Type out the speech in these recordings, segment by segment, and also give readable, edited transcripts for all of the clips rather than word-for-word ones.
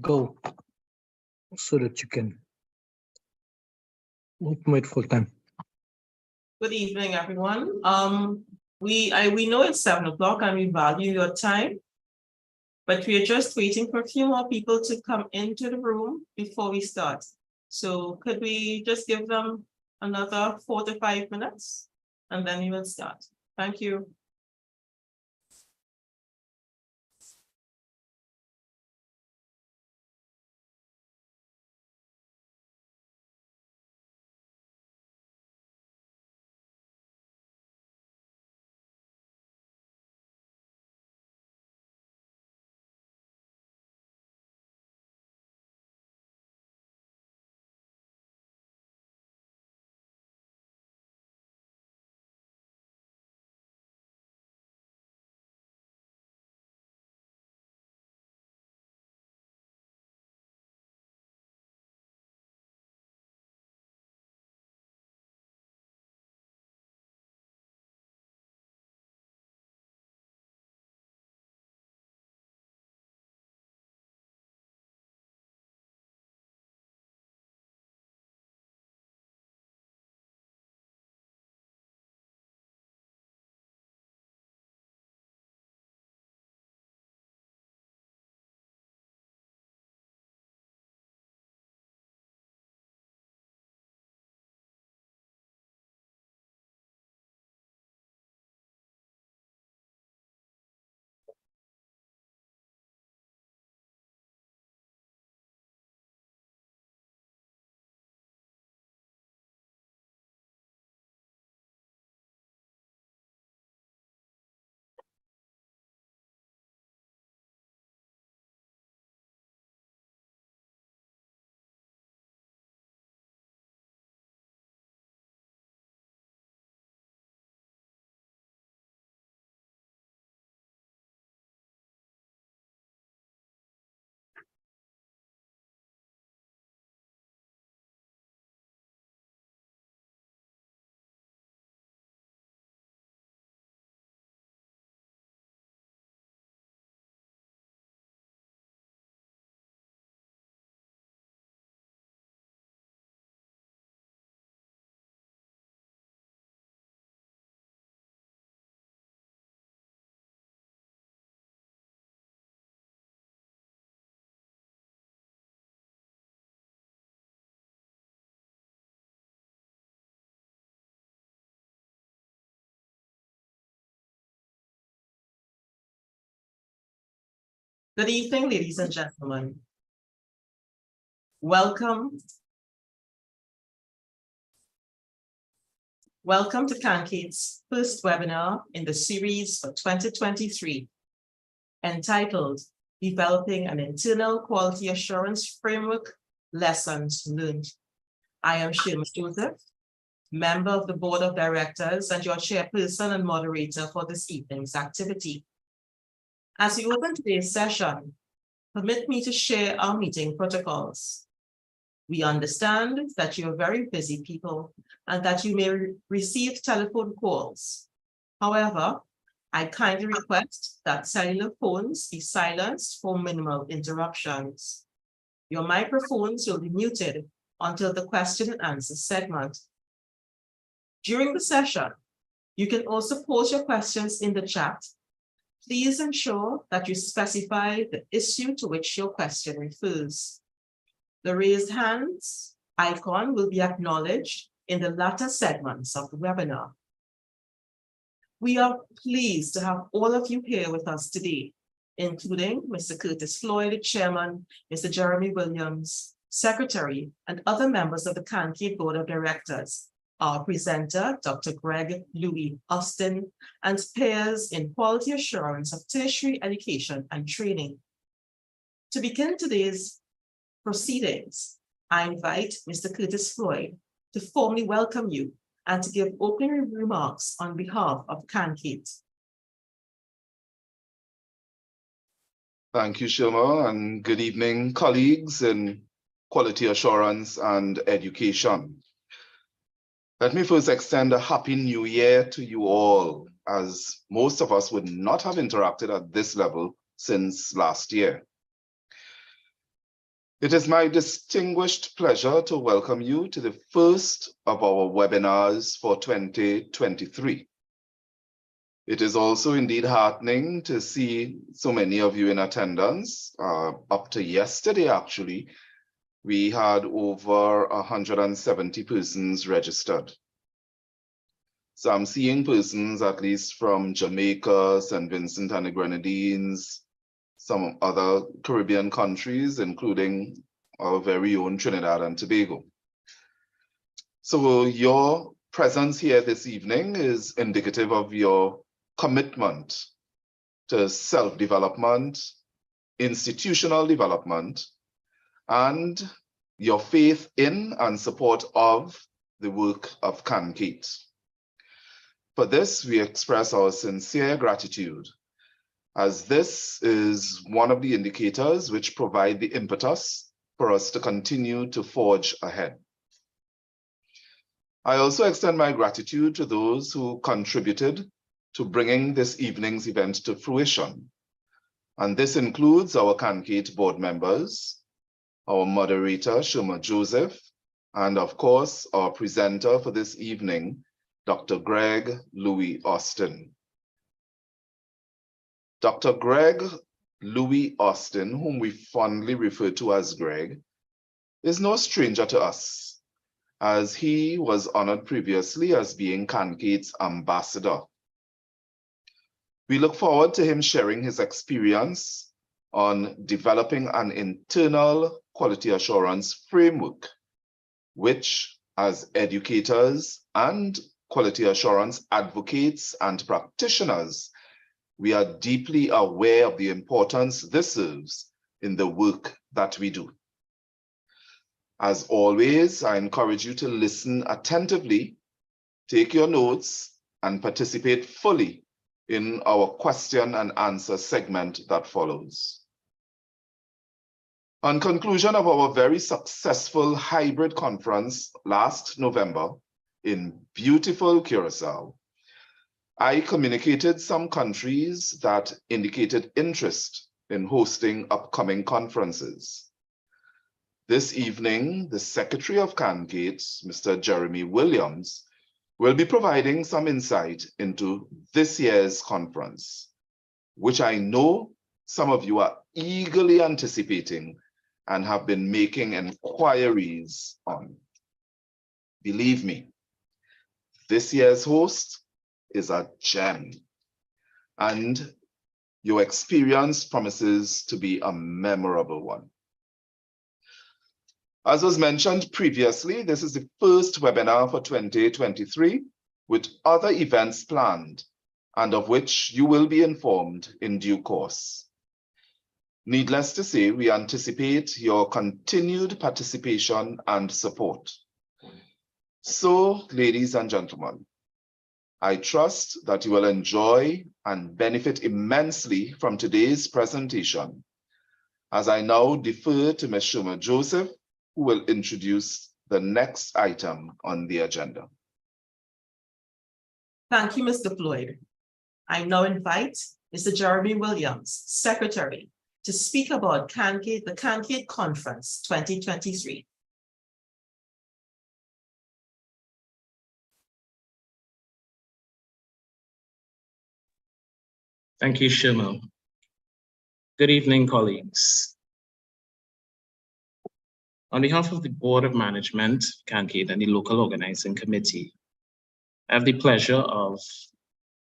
go so that you can automate full time. Good evening, everyone. We know it's 7 o'clock and we value your time, but we are just waiting for a few more people to come into the room before we start. So could we just give them another 4 to 5 minutes and then we will start. Thank you. Good evening, ladies and gentlemen. Welcome. Welcome to CANQATE's first webinar in the series for 2023, entitled Developing an Internal Quality Assurance Framework, Lessons Learned. I am Shirma Joseph, member of the Board of Directors and your chairperson and moderator for this evening's activity. As we open today's session, permit me to share our meeting protocols. We understand that you're very busy people and that you may receive telephone calls. However, I kindly request that cellular phones be silenced for minimal interruptions. Your microphones will be muted until the question and answer segment. During the session, you can also post your questions in the chat. Please ensure that you specify the issue to which your question refers. The raised hands icon will be acknowledged in the latter segments of the webinar. We are pleased to have all of you here with us today, including Mr. Curtis Floyd, Chairman, Mr. Jeremy Williams, Secretary, and other members of the CANQATE Board of Directors, our presenter, Dr. Greg Louis Austin, and peers in quality assurance of tertiary education and training. To begin today's proceedings, I invite Mr. Curtis Floyd to formally welcome you and to give opening remarks on behalf of CANQATE. Thank you, Shirma, and good evening, colleagues in quality assurance and education. Let me first extend a happy new year to you all, as most of us would not have interacted at this level since last year. It is my distinguished pleasure to welcome you to the first of our webinars for 2023. It is also indeed heartening to see so many of you in attendance. Up to yesterday, actually, we had over 170 persons registered. So I'm seeing persons at least from Jamaica, St. Vincent and the Grenadines, some other Caribbean countries, including our very own Trinidad and Tobago. So your presence here this evening is indicative of your commitment to self-development, institutional development, and your faith in and support of the work of CANQATE. For this, we express our sincere gratitude, as this is one of the indicators which provide the impetus for us to continue to forge ahead. I also extend my gratitude to those who contributed to bringing this evening's event to fruition. And this includes our CANQATE board members, our moderator, Shoma Joseph, and of course, our presenter for this evening, Dr. Greg Louis Austin. Dr. Greg Louis Austin, whom we fondly refer to as Greg, is no stranger to us, as he was honored previously as being CANQATE's ambassador. We look forward to him sharing his experience on developing an internal quality assurance framework, which, as educators and quality assurance advocates and practitioners, we are deeply aware of the importance this serves in the work that we do. As always, I encourage you to listen attentively, take your notes, and participate fully in our question and answer segment that follows. On conclusion of our very successful hybrid conference last November in beautiful Curacao, I communicated some countries that indicated interest in hosting upcoming conferences. This evening, the Secretary of CANQATE, Mr. Jeremy Williams, will be providing some insight into this year's conference, which I know some of you are eagerly anticipating and have been making inquiries on. Believe me, this year's host is a gem, and your experience promises to be a memorable one. As was mentioned previously, this is the first webinar for 2023, with other events planned, and of which you will be informed in due course. Needless to say, we anticipate your continued participation and support. So, ladies and gentlemen, I trust that you will enjoy and benefit immensely from today's presentation, as I now defer to Ms. Shoma Joseph, who will introduce the next item on the agenda. Thank you, Mr. Floyd. I now invite Mr. Jeremy Williams, Secretary, to speak about CANQATE, the CANQATE Conference 2023. Thank you, Shoma. Good evening, colleagues. On behalf of the Board of Management, CANQATE, and the local organizing committee, I have the pleasure of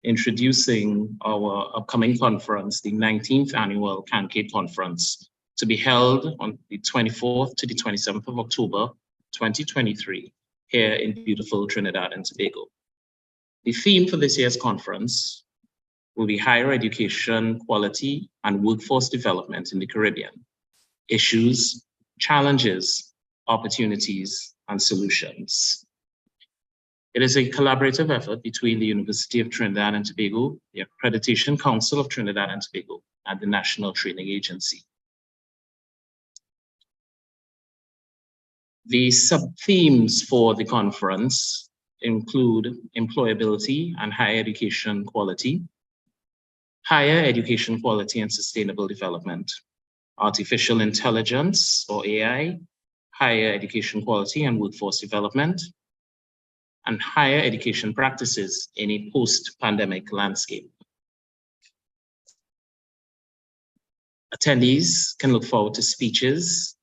introducing our upcoming conference, the 19th annual CANQATE conference, to be held on the 24th to the 27th of October, 2023, here in beautiful Trinidad and Tobago. The theme for this year's conference will be higher education quality and workforce development in the Caribbean: issues, challenges, opportunities, and solutions. It is a collaborative effort between the University of Trinidad and Tobago, the Accreditation Council of Trinidad and Tobago, and the National Training Agency. The sub-themes for the conference include employability and higher education quality, higher education quality and sustainable development, artificial intelligence or AI, higher education quality and workforce development, and higher education practices in a post-pandemic landscape. Attendees can look forward to speeches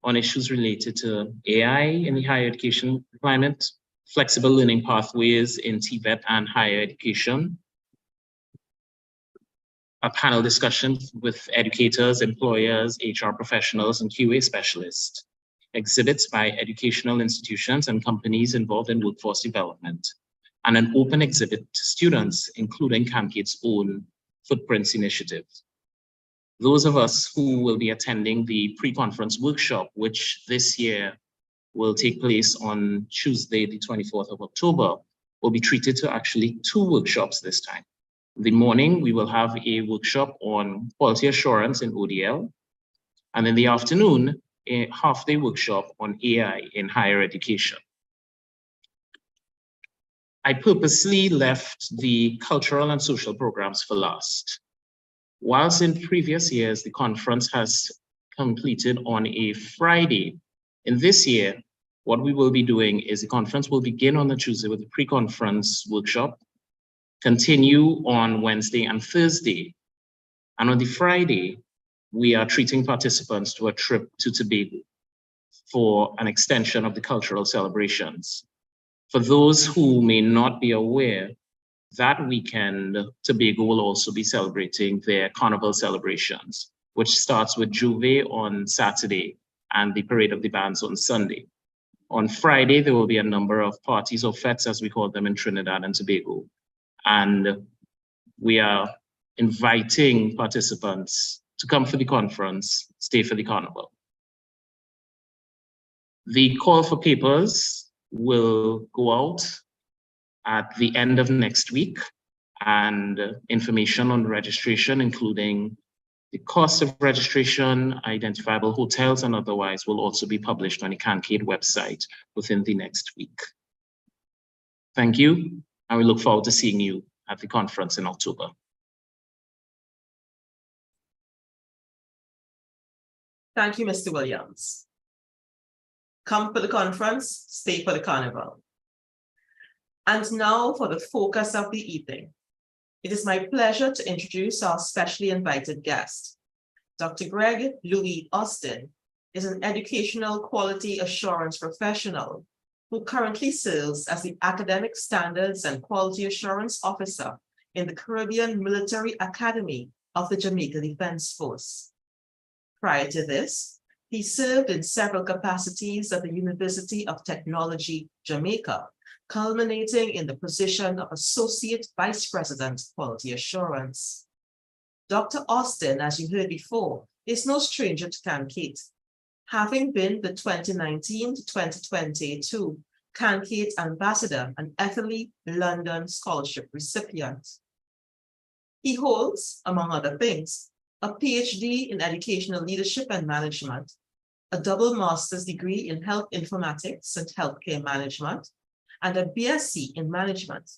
on issues related to AI in the higher education climate, flexible learning pathways in TVET and higher education, a panel discussion with educators, employers, HR professionals, and QA specialists, exhibits by educational institutions and companies involved in workforce development, and an open exhibit to students, including CANQATE's own Footprints initiative. Those of us who will be attending the pre-conference workshop, which this year will take place on Tuesday, the 24th of October, will be treated to actually 2 workshops this time. In the morning, we will have a workshop on quality assurance in ODL, and in the afternoon, a half-day workshop on AI in higher education. I purposely left the cultural and social programs for last. Whilst in previous years, the conference has completed on a Friday, in this year, what we will be doing is the conference will begin on the Tuesday with the pre-conference workshop, continue on Wednesday and Thursday, and on the Friday, we are treating participants to a trip to Tobago for an extension of the cultural celebrations. For those who may not be aware, that weekend, Tobago will also be celebrating their carnival celebrations, which starts with Juve on Saturday and the Parade of the Bands on Sunday. On Friday, there will be a number of parties or fetes, as we call them in Trinidad and Tobago. And we are inviting participants to come for the conference, stay for the carnival. The call for papers will go out at the end of next week, and information on registration, including the cost of registration, identifiable hotels, and otherwise will also be published on the CANQATE website within the next week. Thank you, and we look forward to seeing you at the conference in October. Thank you, Mr. Williams. Come for the conference, stay for the carnival. And now for the focus of the evening. It is my pleasure to introduce our specially invited guest. Dr. Greg Louis Austin is an educational quality assurance professional who currently serves as the Academic Standards and Quality Assurance Officer in the Caribbean Military Academy of the Jamaica Defense Force. Prior to this, he served in several capacities at the University of Technology, Jamaica, culminating in the position of Associate Vice President, Quality Assurance. Dr. Austin, as you heard before, is no stranger to CANQATE, having been the 2019 to 2022 CANQATE Ambassador and Ethely London Scholarship recipient. He holds, among other things, a PhD in Educational Leadership and Management, a double master's degree in Health Informatics and Healthcare Management, and a BSc in Management.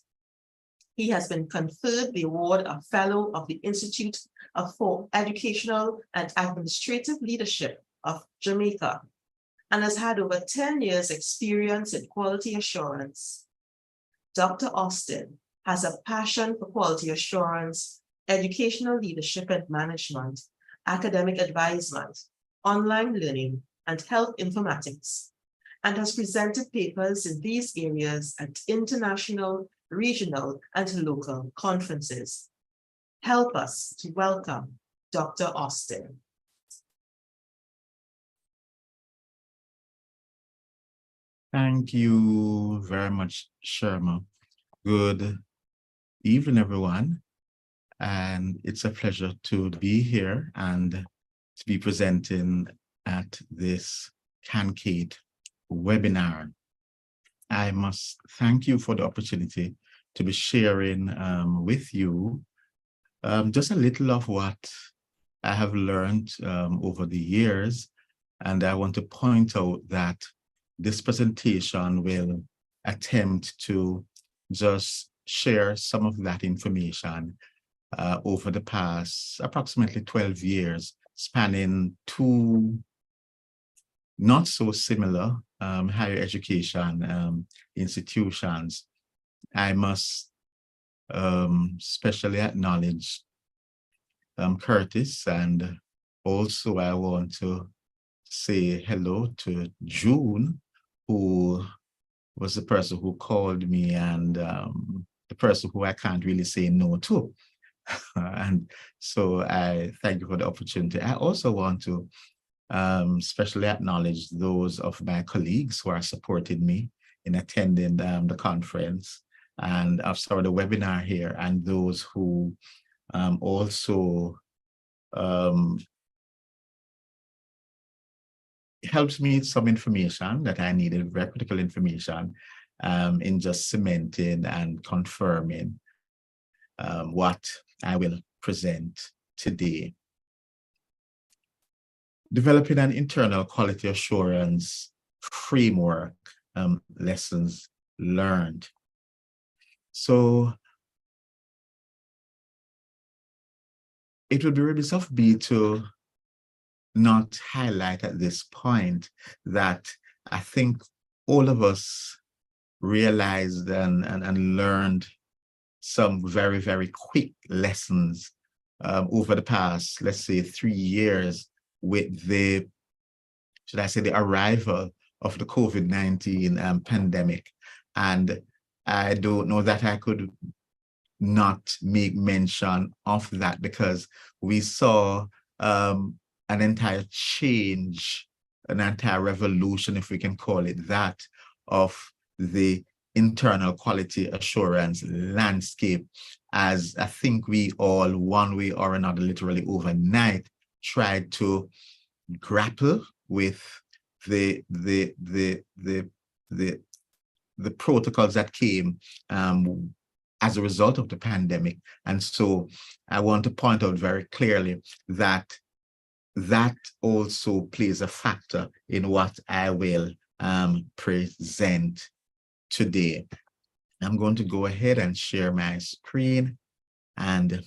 He has been conferred the award of Fellow of the Institute for Educational and Administrative Leadership of Jamaica, and has had over 10 years experience in quality assurance. Dr. Austin has a passion for quality assurance, educational leadership and management, academic advisement, online learning, and health informatics, and has presented papers in these areas at international, regional, and local conferences. Help us to welcome Dr. Austin. Thank you very much, Sharma. Good evening, everyone. And it's a pleasure to be here and to be presenting at this CANQATE webinar. I must thank you for the opportunity to be sharing with you just a little of what I have learned over the years. And I want to point out that this presentation will attempt to just share some of that information over the past approximately 12 years spanning two not so similar higher education institutions. I must especially acknowledge Curtis, and also I want to say hello to June, who was the person who called me, and the person who I can't really say no to. And so I thank you for the opportunity. I also want to especially acknowledge those of my colleagues who are supporting me in attending the conference and the webinar here, and those who also helps me some information that I needed, very critical information, in just cementing and confirming what I will present today. Developing an internal quality assurance framework, lessons learned. So it would be remiss of me to not highlight at this point that I think all of us realized and learned some very, very quick lessons over the past, let's say, 3 years with the, should I say, the arrival of the COVID-19 pandemic. And I don't know that I could not make mention of that, because we saw an entire change, an entire revolution, if we can call it that, of the internal quality assurance landscape, as I think we all, one way or another, literally overnight, tried to grapple with the protocols that came as a result of the pandemic. And so I want to point out very clearly that that also plays a factor in what I will present today. I'm going to go ahead and share my screen and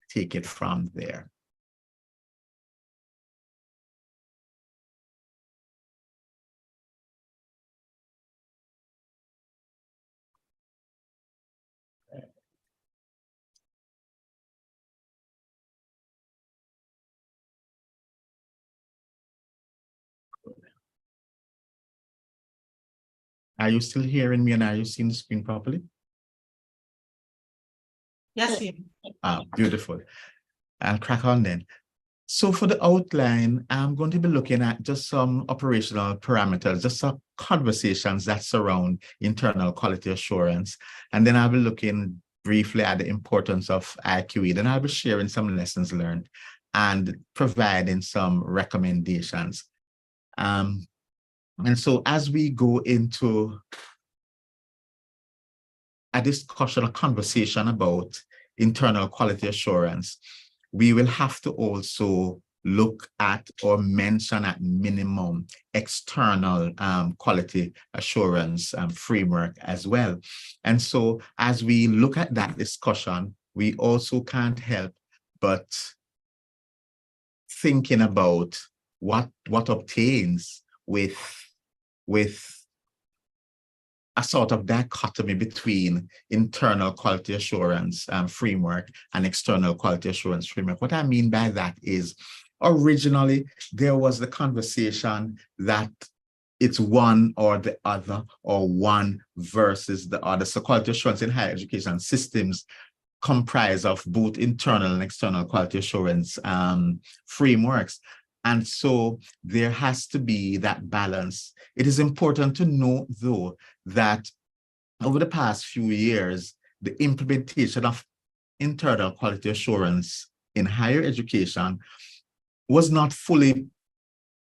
take it from there. Are you still hearing me, and are you seeing the screen properly? Yes, Beautiful. I'll crack on then. So for the outline, I'm going to be looking at just some operational parameters, just some conversations that surround internal quality assurance. And then I'll be looking briefly at the importance of IQE. Then I'll be sharing some lessons learned and providing some recommendations. And so as we go into a discussion, a conversation about internal quality assurance, we will have to also look at or mention at minimum external quality assurance framework as well. And so as we look at that discussion, we also can't help but thinking about what obtains with a sort of dichotomy between internal quality assurance framework and external quality assurance framework. What I mean by that is, originally, there was the conversation that it's one or the other, or one versus the other. So quality assurance in higher education systems comprise of both internal and external quality assurance frameworks. And so there has to be that balance. It is important to note, though, that over the past few years, the implementation of internal quality assurance in higher education was not fully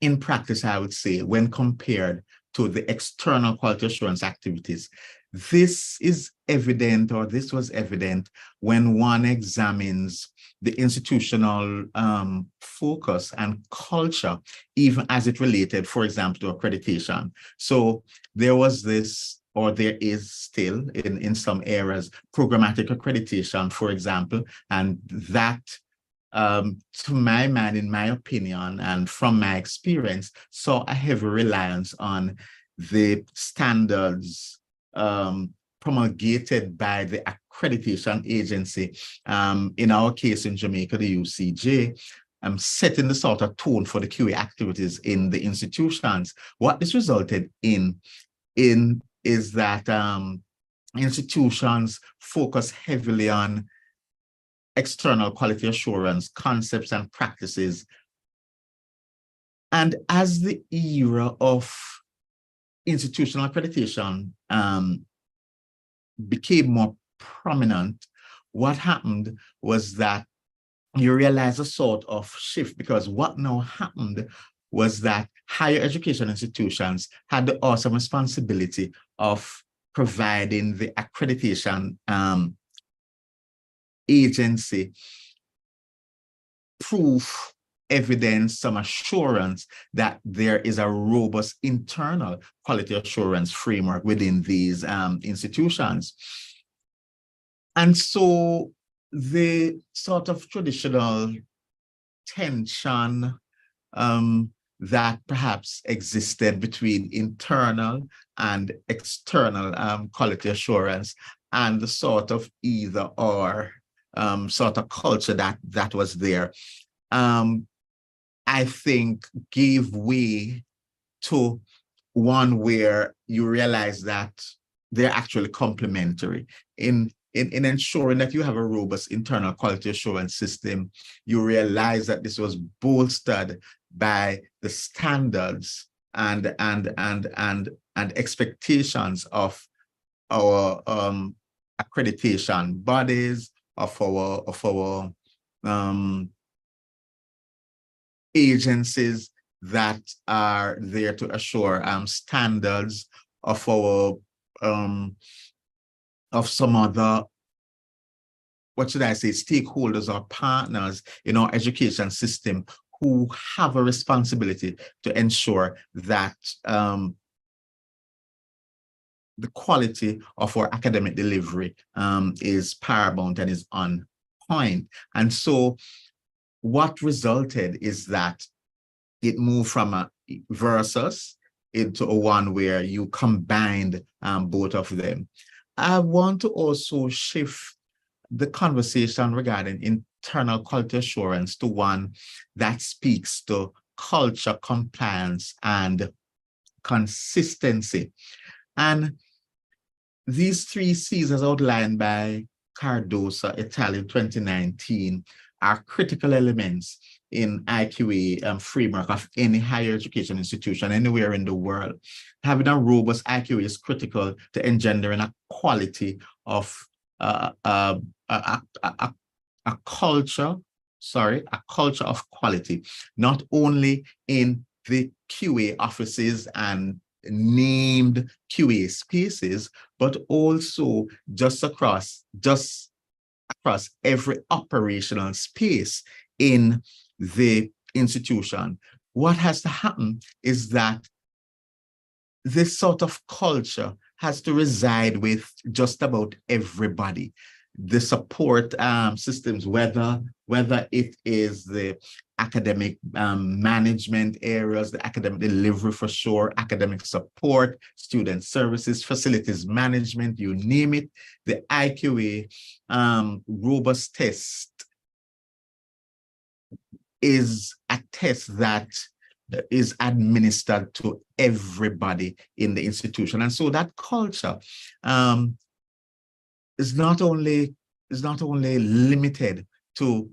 in practice, I would say, when compared to the external quality assurance activities. This is evident, or this was evident, when one examines the institutional focus and culture, even as it related, for example, to accreditation. So there was this, or there is still in some areas, programmatic accreditation, for example, and that to my mind, in my opinion, and from my experience, saw a heavy reliance on the standards promulgated by the accreditation agency, in our case in Jamaica, the UCJ, setting the sort of tone for the QA activities in the institutions. What this resulted in is that institutions focus heavily on external quality assurance concepts and practices. And as the era of institutional accreditation became more prominent, what happened was that you realize a sort of shift, because what now happened was that higher education institutions had the awesome responsibility of providing the accreditation agency proof, evidence, some assurance that there is a robust internal quality assurance framework within these institutions. And so the sort of traditional tension that perhaps existed between internal and external quality assurance, and the sort of either or sort of culture that was there, I think gave way to one where you realize that they're actually complementary. In ensuring that you have a robust internal quality assurance system, you realize that this was bolstered by the standards and expectations of our accreditation bodies, of our agencies that are there to assure standards, of our of some other, what should I say, stakeholders or partners in our education system who have a responsibility to ensure that the quality of our academic delivery is paramount and is on point. And so what resulted is that it moved from a versus into a one where you combined both of them. I want to also shift the conversation regarding internal quality assurance to one that speaks to culture, compliance, and consistency. And these 3 C's, as outlined by Cardosa et al. In 2019, are critical elements in IQA framework of any higher education institution anywhere in the world. Having a robust IQA is critical to engendering a quality of a culture of quality, not only in the QA offices and named QA spaces, but also just across every operational space in the institution. What has to happen is that this sort of culture has to reside with just about everybody. The support systems, whether it is the academic management areas, the academic delivery for sure, academic support, student services, facilities management, you name it, the IQA robust test is a test that is administered to everybody in the institution. And so that culture is not only limited to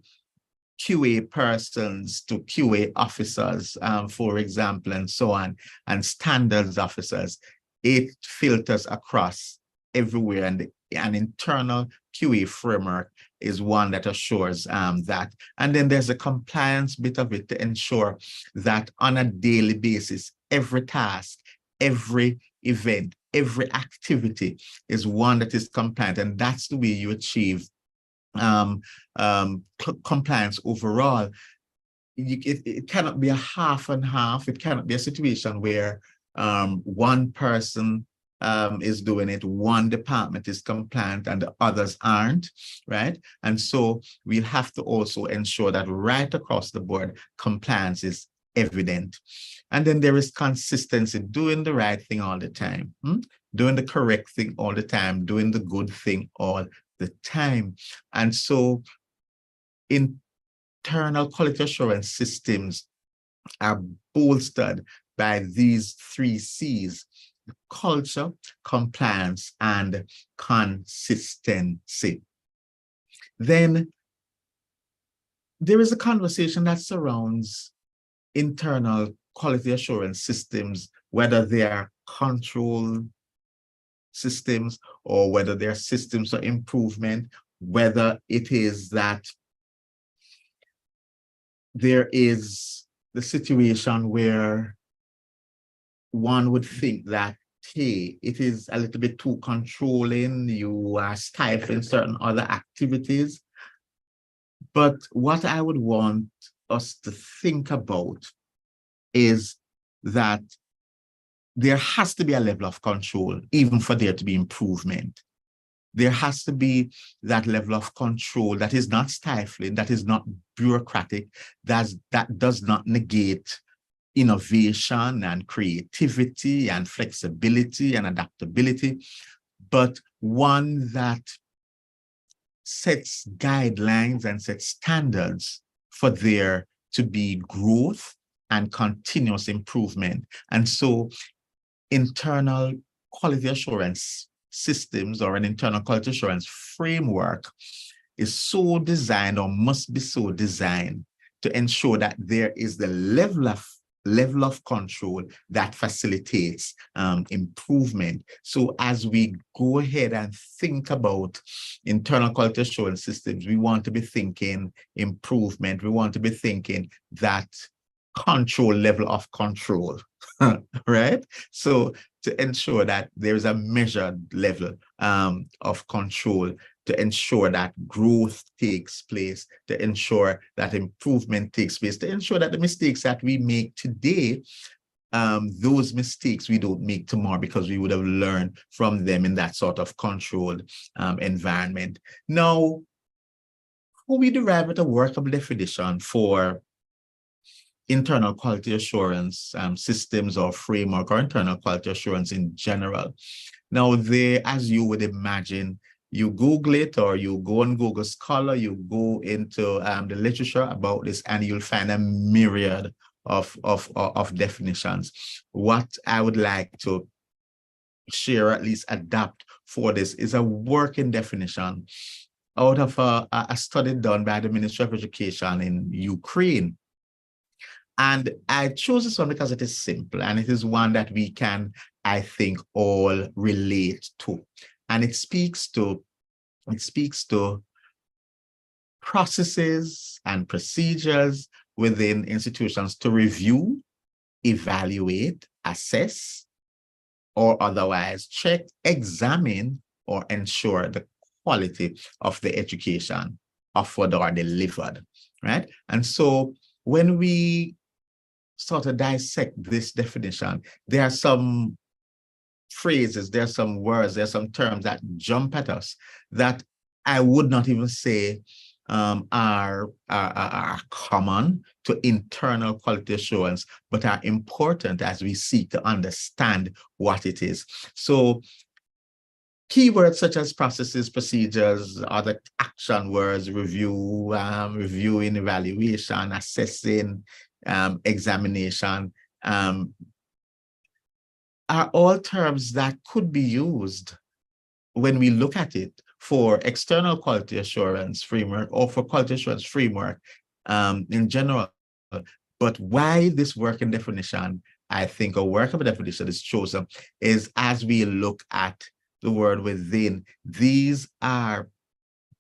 QA persons, to QA officers, for example, and so on, and standards officers. It filters across everywhere, and an internal QA framework is one that assures that. And then there's a compliance bit of it to ensure that on a daily basis, every task, every event, every activity is one that is compliant, and that's the way you achieve compliance overall. It cannot be a half and half. It cannot be a situation where one person is doing it, one department is compliant and the others aren't, right? And so we'll have to also ensure that right across the board, compliance is evident. And then there is consistency, doing the right thing all the time, doing the correct thing all the time, doing the good thing all the time. And so internal quality assurance systems are bolstered by these 3 C's: culture, compliance, and consistency. Then there is a conversation that surrounds internal quality assurance systems, whether they are control systems or whether they are systems of improvement, whether it is that there is the situation where one would think that, hey, it is a little bit too controlling, you are stifling certain other activities. But what I would want us to think about is that there has to be a level of control, even for there to be improvement. There has to be that level of control that is not stifling, that is not bureaucratic, that does not negate innovation and creativity and flexibility and adaptability, but one that sets guidelines and sets standards for there to be growth and continuous improvement. And so internal quality assurance systems or an internal quality assurance framework is so designed or must be so designed to ensure that there is the level of control that facilitates improvement. So as we go ahead and think about internal quality assurance systems, we want to be thinking improvement. We want to be thinking that control level of control, right? So to ensure that there is a measured level of control, to ensure that growth takes place, to ensure that improvement takes place, to ensure that the mistakes that we make today, those mistakes we don't make tomorrow because we would have learned from them in that sort of controlled environment. Now, how we derive a workable definition for internal quality assurance systems or framework, or internal quality assurance in general. Now, as you would imagine, you Google it, or you go on Google Scholar, you go into the literature about this, and you'll find a myriad of definitions. What I would like to share, at least adapt for this, is a working definition out of a study done by the Ministry of Education in Ukraine. And I chose this one because it is simple, and it is one that we can, I think, all relate to. And it speaks to processes and procedures within institutions to review, evaluate, assess, or otherwise check, examine, or ensure the quality of the education offered or delivered, right? And so when we sort of dissect this definition, there are some phrases, there are some words, there are some terms that jump at us that I would not even say are common to internal quality assurance, but are important as we seek to understand what it is. So keywords such as processes, procedures, other action words, review, reviewing, evaluation, assessing, examination, are all terms that could be used when we look at it for external quality assurance framework or for quality assurance framework in general. But why this working definition, I think a workable definition is chosen, is as we look at the word within, these are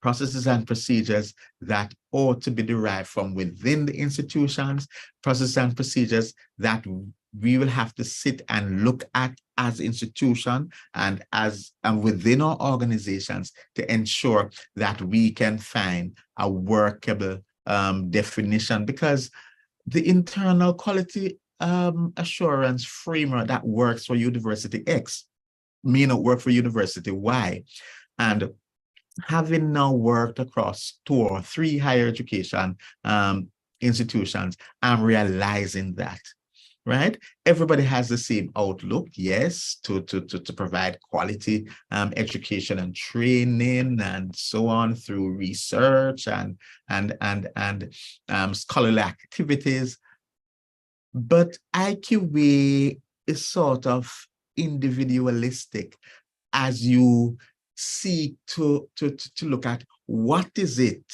processes and procedures that ought to be derived from within the institutions, processes and procedures that we will have to sit and look at as institution and within our organizations to ensure that we can find a workable definition, because the internal quality assurance framework that works for University X may not work for university. Why? And having now worked across 2 or 3 higher education institutions, I'm realizing that, right? Everybody has the same outlook, yes, to provide quality education and training and so on through research and scholarly activities. But IQA is sort of individualistic as you seek to look at what is it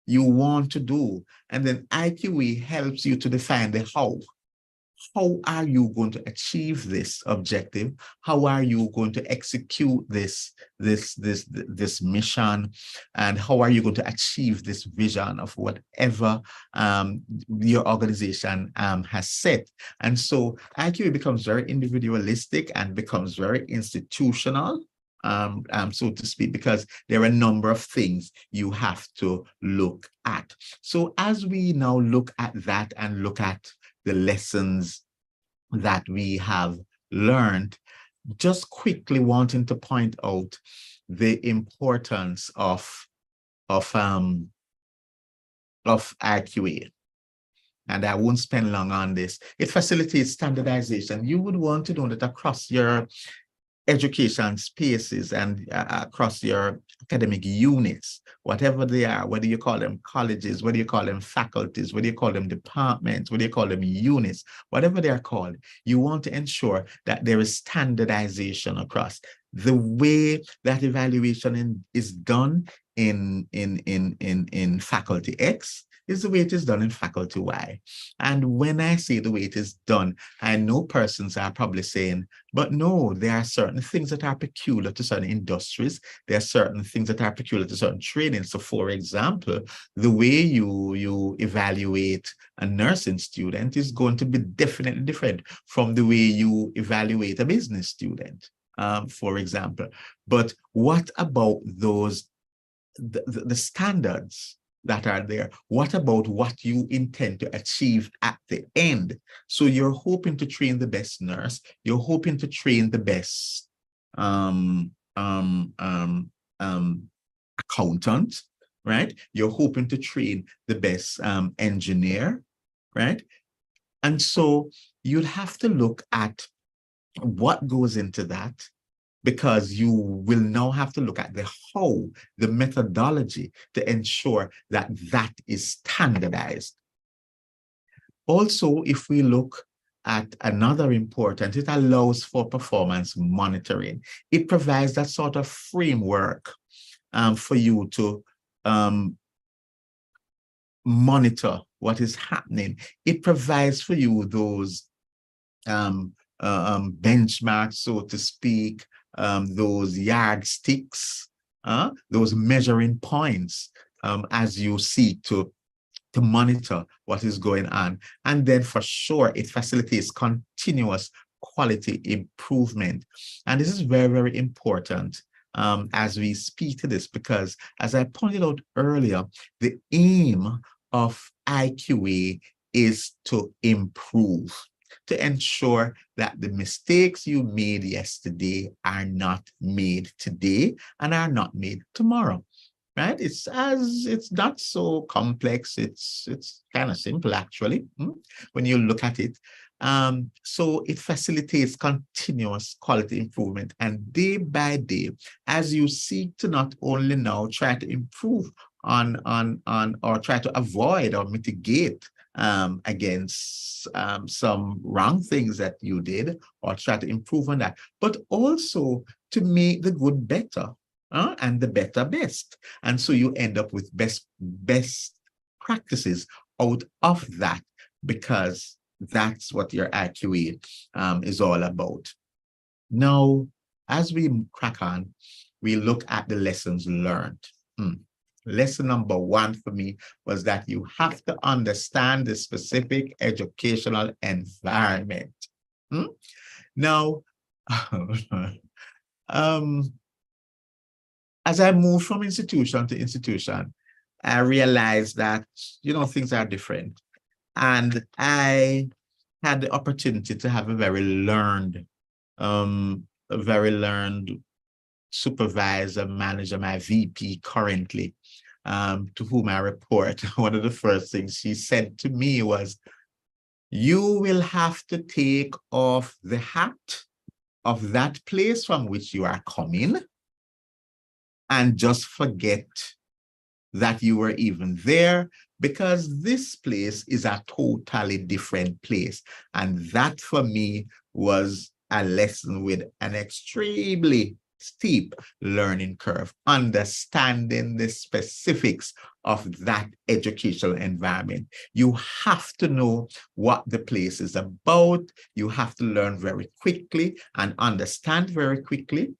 you want to do. And then IQA helps you to define the how. How are you going to achieve this objective? How are you going to execute this mission? And how are you going to achieve this vision of whatever your organization has set? And so IQA becomes very individualistic and becomes very institutional, so to speak, because there are a number of things you have to look at. So as we now look at that and look at the lessons that we have learned, just quickly wanting to point out the importance of IQA. And I won't spend long on this. It facilitates standardization. You would want to know that across your education spaces and across your academic units, whatever they are, whether you call them colleges, whether you call them faculties, whether you call them departments, whether you call them units, whatever they are called, you want to ensure that there is standardization across. The way that evaluation is done in faculty X is the way it is done in faculty Y. And when I say the way it is done, I know persons are probably saying, but no, there are certain things that are peculiar to certain industries. There are certain things that are peculiar to certain training. So for example, the way you evaluate a nursing student is going to be definitely different from the way you evaluate a business student, for example. But what about those, the standards that are there? What about what you intend to achieve at the end? So you're hoping to train the best nurse, you're hoping to train the best accountant, right? You're hoping to train the best engineer, right? And so you'd have to look at what goes into that, because you will now have to look at the how, the methodology, to ensure that that is standardized. Also, if we look at another important, it allows for performance monitoring. It provides that sort of framework for you to monitor what is happening. It provides for you those benchmarks, so to speak, those yardsticks, those measuring points as you seek to monitor what is going on. And then for sure, it facilitates continuous quality improvement. And this is very, very important as we speak to this, because as I pointed out earlier, the aim of IQA is to improve, to ensure that the mistakes you made yesterday are not made today and are not made tomorrow, right? It's not so complex. It's kind of simple, actually, when you look at it. So it facilitates continuous quality improvement, and day by day, as you seek to not only now try to improve on or try to avoid or mitigate against some wrong things that you did, or try to improve on that, but also to make the good better and the better best. And so you end up with best practices out of that, because that's what your IQA is all about. Now, as we crack on, we look at the lessons learned. Lesson number 1 for me was that you have to understand the specific educational environment. Now, as I move from institution to institution, I realized that, things are different. And I had the opportunity to have a very learned a very learned supervisor, manager, my VP currently, to whom I report, one of the first things she said to me was, you will have to take off the hat of that place from which you are coming and just forget that you were even there, because this place is a totally different place. And that for me was a lesson with an extremely steep learning curve, understanding the specifics of that educational environment. You have to know what the place is about. You have to learn very quickly and understand very quickly,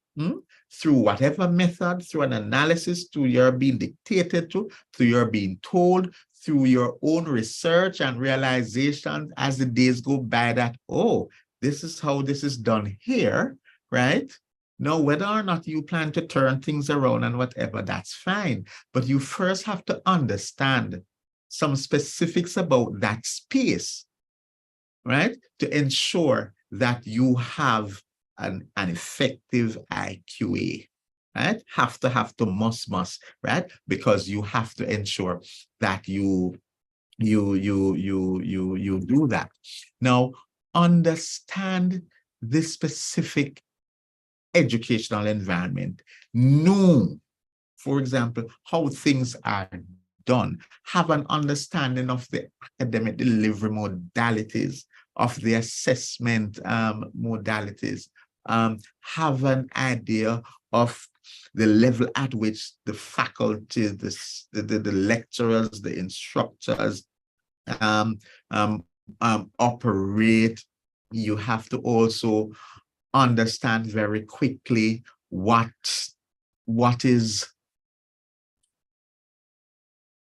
through whatever method, through an analysis, through your being dictated to, through your being told, through your own research and realization as the days go by that, oh, this is how this is done here, right? Now, whether or not you plan to turn things around and whatever, that's fine. But you first have to understand some specifics about that space, right? To ensure that you have an effective IQA, right? Have to, must, right? Because you have to ensure that you do that. Now, understand the specific educational environment. Know, for example, how things are done. Have an understanding of the academic delivery modalities, of the assessment modalities. Have an idea of the level at which the faculty, the lecturers, the instructors operate. You have to also understand very quickly what is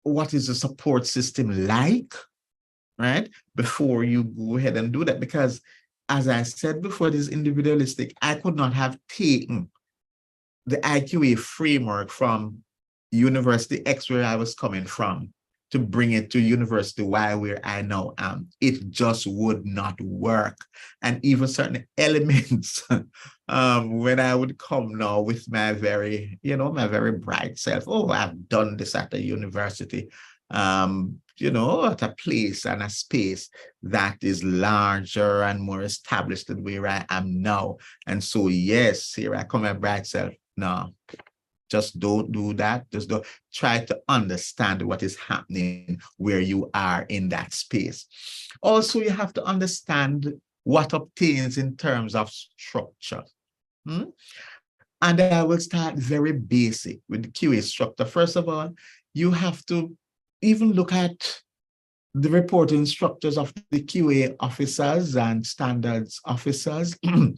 the support system like, right? Before you go ahead and do that, because as I said before, it is individualistic. I could not have taken the IQA framework from University X, where I was coming from, to bring it to University Y, where I now am. It just would not work. And even certain elements, when I would come now with my very, my very bright self, oh, I've done this at a university, at a place and a space that is larger and more established than where I am now. And so, yes, here I come, my bright self. No, just don't do that. Just don't try to understand what is happening where you are in that space. Also, you have to understand what obtains in terms of structure. And I will start very basic with the QA structure. First of all, you have to even look at the reporting structures of the QA officers and standards officers and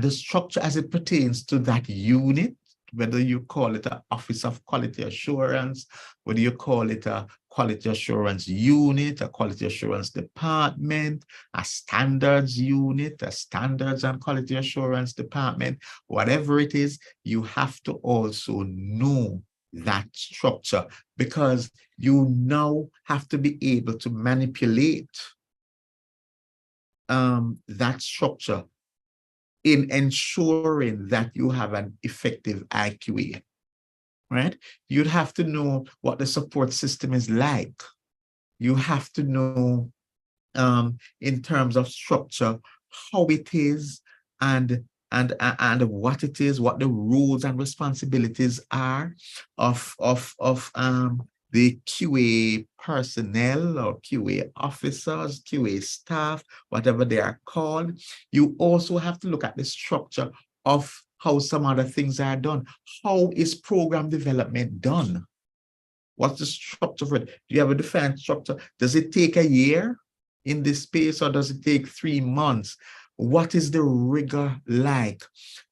the structure as it pertains to that unit, whether you call it an Office of Quality Assurance, whether you call it a Quality Assurance Unit, a Quality Assurance Department, a Standards Unit, a Standards and Quality Assurance Department, whatever it is, you have to also know that structure, because you now have to be able to manipulate that structure in ensuring that you have an effective IQA, right? You'd have to know what the support system is like. You have to know in terms of structure, how it is and what it is, what the roles and responsibilities are of the QA personnel or QA officers, QA staff, whatever they are called. You also have to look at the structure of how some other things are done. How is program development done? What's the structure for it? Do you have a defined structure? Does it take a year in this space, or does it take 3 months? What is the rigor like?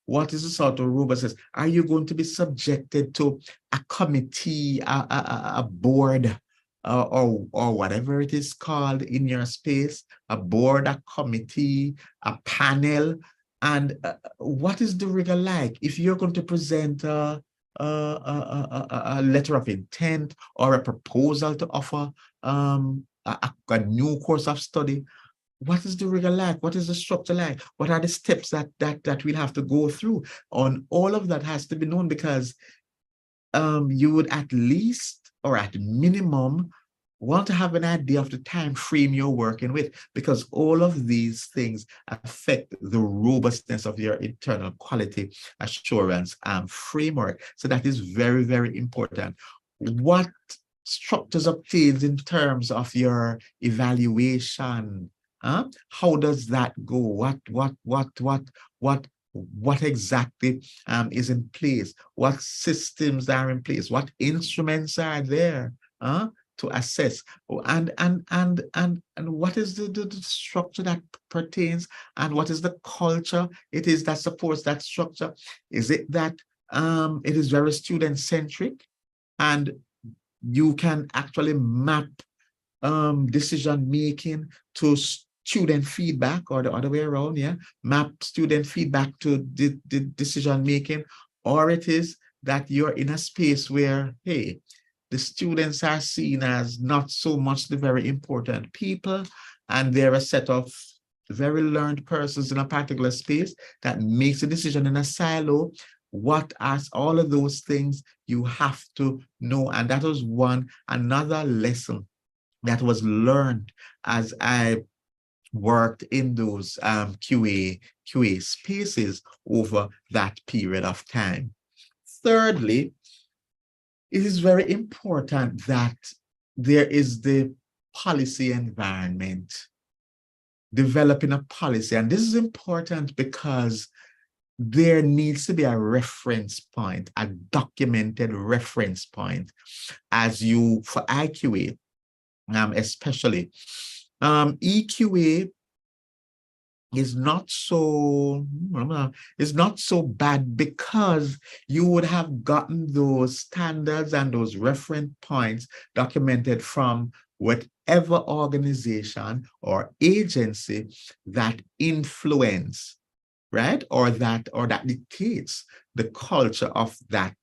What is the sort of robustness? Are you going to be subjected to a committee, a board, or whatever it is called in your space, a board, a committee, a panel? And what is the rigor like? If you're going to present a letter of intent or a proposal to offer a new course of study, what is the rigor like? What is the structure like? What are the steps that we'll have to go through? On all of that has to be known, because you would at least, or at minimum, want to have an idea of the time frame you're working with, because all of these things affect the robustness of your internal quality assurance framework. So that is very, very important. What structures obtained in terms of your evaluation? How does that go? What exactly is in place? What systems are in place? What instruments are there to assess? And what is the structure that pertains, and what is the culture it is that supports that structure? Is it that it is very student-centric, and you can actually map decision making to student feedback, or the other way around, yeah, map student feedback to the decision making? Or it is that you're in a space where, hey, the students are seen as not so much the very important people, and they're a set of very learned persons in a particular space that makes a decision in a silo. What are all of those things you have to know? And that was another lesson that was learned as I worked in those QA spaces over that period of time. Thirdly, it is very important that there is the policy environment, developing a policy. And this is important because there needs to be a reference point, a documented reference point, as you, for IQA, especially. EQA is not so bad, because you would have gotten those standards and those reference points documented from whatever organization or agency that influence, right, or that dictates the culture of that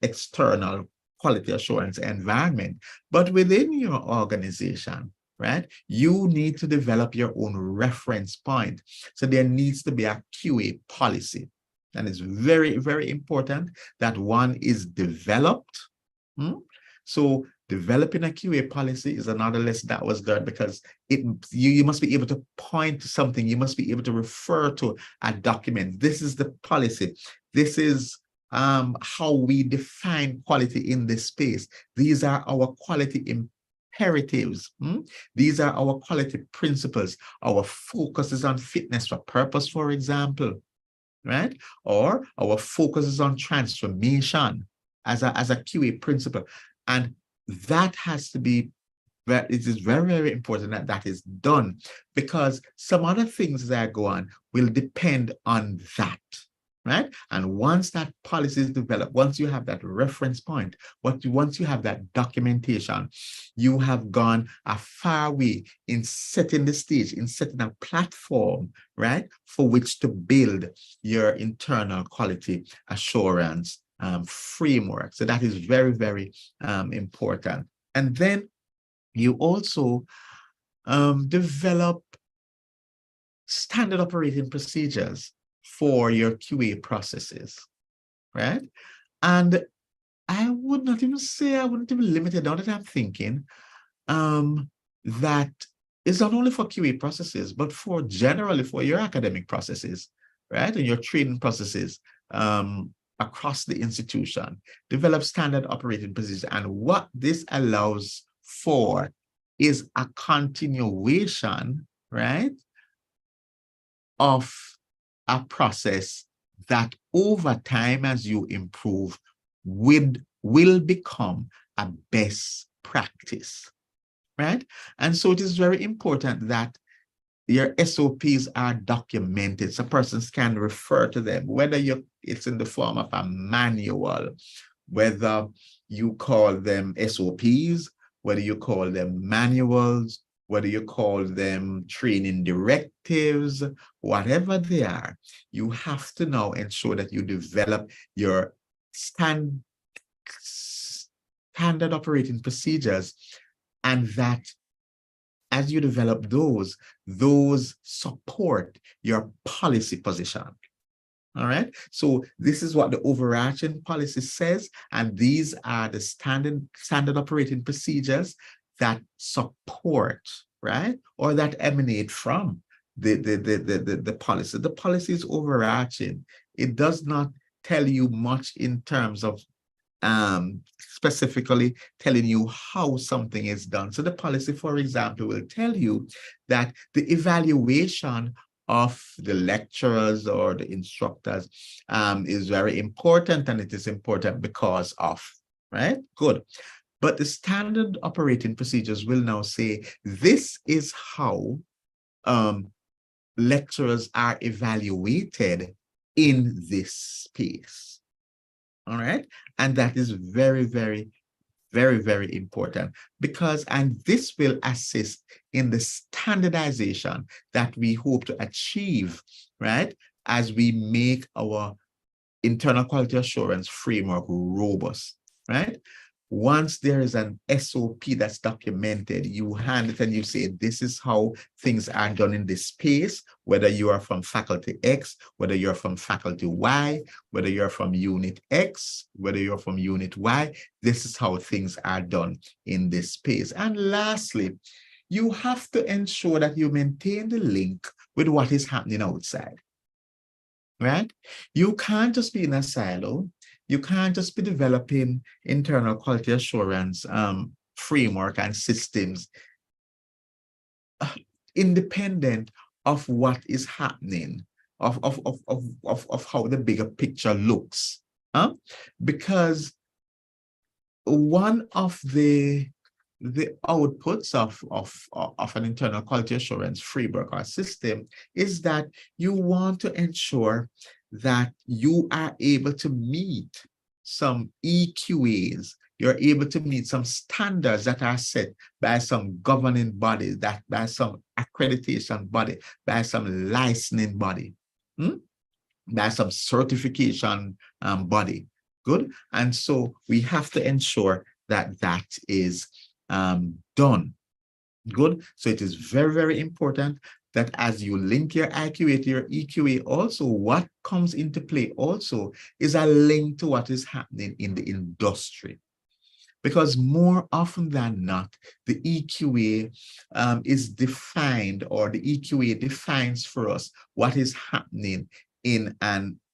external quality assurance environment. But within your organization, right, you need to develop your own reference point. So there needs to be a QA policy. And it's very, very important that one is developed. So developing a QA policy is another lesson that was learned, because you must be able to point to something. You must be able to refer to a document. This is the policy. This is how we define quality in this space. These are our quality imperatives. These are our quality principles. Our focus is on fitness for purpose, for example, right? Or our focus is on transformation as a QA principle. And that has to be, it is very, very important that is done, because some other things that go on will depend on that, right? And once that policy is developed, once you have that reference point, once you have that documentation, you have gone a far way in setting the stage, in setting a platform, right, for which to build your internal quality assurance framework. So that is very, very important. And then you also develop standard operating procedures for your QA processes, right? And I would not even say, I wouldn't even limit it, now that I'm thinking, that is not only for QA processes, but for generally for your academic processes, right? And your training processes across the institution. Develop standard operating procedures. And what this allows for is a continuation, right, of a process that over time, as you improve, will become a best practice, right? And so it is very important that your SOPs are documented so persons can refer to them, whether it's in the form of a manual, whether you call them SOPs, whether you call them manuals, whether you call them training directives, whatever they are, you have to now ensure that you develop your standard operating procedures, and that as you develop those support your policy position. All right. So this is what the overarching policy says, and these are the standard operating procedures that support, right, or that emanate from the policy. The policy is overarching. It does not tell you much in terms of specifically telling you how something is done. So the policy, for example, will tell you that the evaluation of the lecturers or the instructors is very important, and it is important because of, right? Good. But the standard operating procedures will now say, this is how lecturers are evaluated in this space. All right. And that is very, very, very, very important because, and this will assist in the standardization that we hope to achieve, right, as we make our internal quality assurance framework robust, right? Once there is an SOP that's documented, you hand it and you say, this is how things are done in this space, whether you are from faculty X, whether you're from faculty Y, whether you're from unit X, whether you're from unit Y, this is how things are done in this space. And lastly, you have to ensure that you maintain the link with what is happening outside, right? You can't just be in a silo. You can't just be developing internal quality assurance framework and systems independent of what is happening, of how the bigger picture looks. Because one of the outputs of an internal quality assurance framework or system is that you want to ensure that you are able to meet some EQAs, you're able to meet some standards that are set by some governing body, that by some accreditation body, by some licensing body, by some certification body. Good. And so we have to ensure that that is done. Good. So it is very, very important that as you link your IQA to your EQA, also what comes into play also is a link to what is happening in the industry. Because more often than not, the EQA is defined, or the EQA defines for us what is happening in the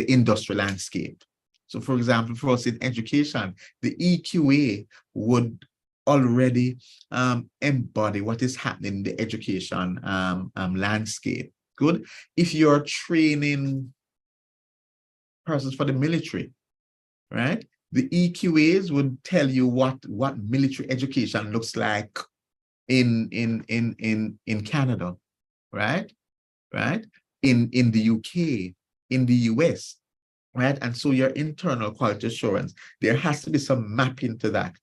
industry landscape. So for example, for us in education, the EQA would already embody what is happening in the education landscape. Good. If you're training persons for the military, right, the EQAs would tell you what military education looks like in Canada, right, in the UK, in the US, right? And so your internal quality assurance, there has to be some mapping to that.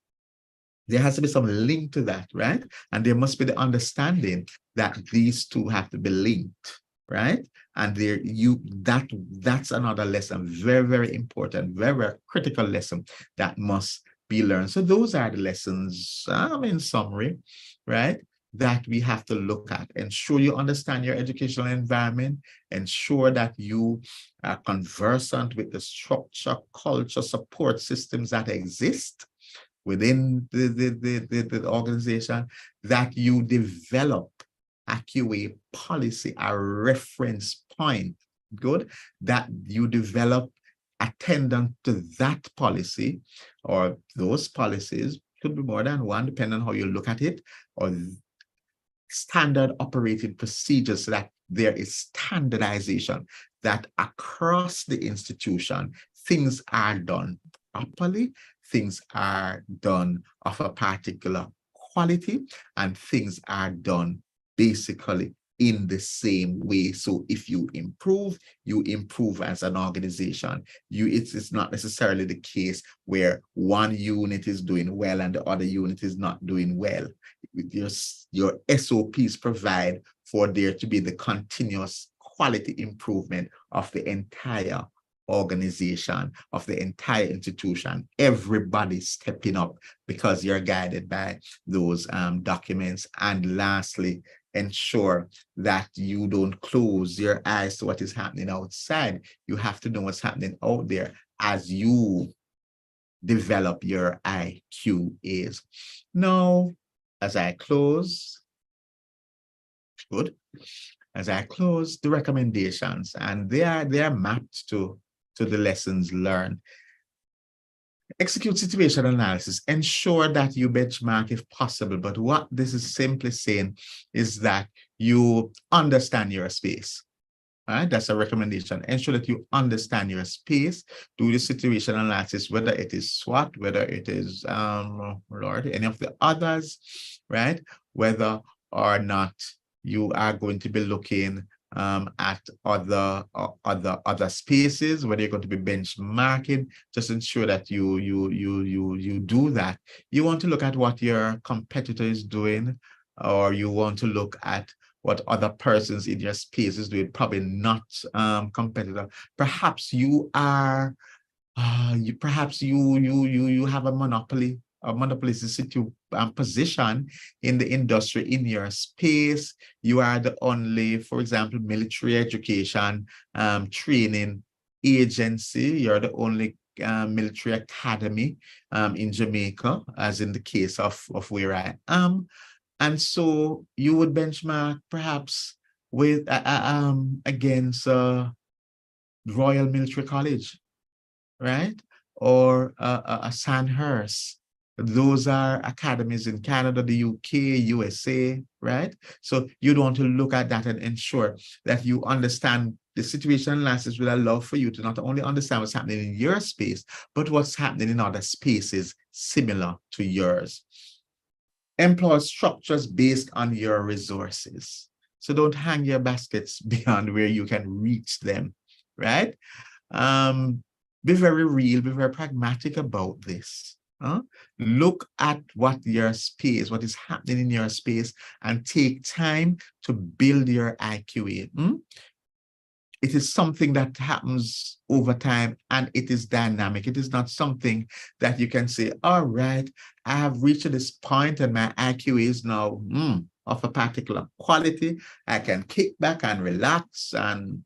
There has to be some link to that, right? And there must be the understanding that these two have to be linked, right? And that's another lesson, very, very important, very, very critical lesson that must be learned. So those are the lessons, in summary, right, that we have to look at. Ensure you understand your educational environment, ensure that you are conversant with the structure, culture, support systems that exist within the organization, that you develop a QA policy, a reference point, good, that you develop attendant to that policy or those policies, could be more than one, depending on how you look at it, or standard operating procedures, so that there is standardization, that across the institution, things are done properly, things are done of a particular quality, and things are done basically in the same way. So if you improve as an organization. It's not necessarily the case where one unit is doing well and the other unit is not doing well. Your SOPs provide for there to be the continuous quality improvement of the entire organization, of the entire institution, everybody stepping up because you're guided by those documents. And lastly, ensure that you don't close your eyes to what is happening outside. You have to know what's happening out there as you develop your IQAs. Now, as I close, good. As I close, the recommendations, and they are mapped to the lessons learned. Execute situation analysis. Ensure that you benchmark if possible. But what this is simply saying is that you understand your space. All right, that's a recommendation. Ensure that you understand your space. Do the situation analysis, whether it is SWOT, whether it is Lord, any of the others, right? Whether or not you are going to be looking at other spaces, whether you're going to be benchmarking, just ensure that you do that. You want to look at what your competitor is doing, or you want to look at what other persons in your space is doing, probably not competitor. Perhaps you are, perhaps you have a monopoly, a monopolistic position in the industry, in your space. You are the only, for example, military education training agency. You're the only military academy in Jamaica, as in the case of where I am. And so you would benchmark perhaps with against Royal Military College, right? Or a Sandhurst. Those are academies in Canada, the UK, USA, right? So you'd want to look at that and ensure that you understand the situation analysis will allow for you to not only understand what's happening in your space, but what's happening in other spaces similar to yours. Employ structures based on your resources. So don't hang your baskets beyond where you can reach them, right? Be very real, be very pragmatic about this. Look at what your space, what is happening in your space, and take time to build your IQA. It is something that happens over time, and it is dynamic. It is not something that you can say, all right, I have reached this point and my IQ is now of a particular quality. I can kick back and relax and,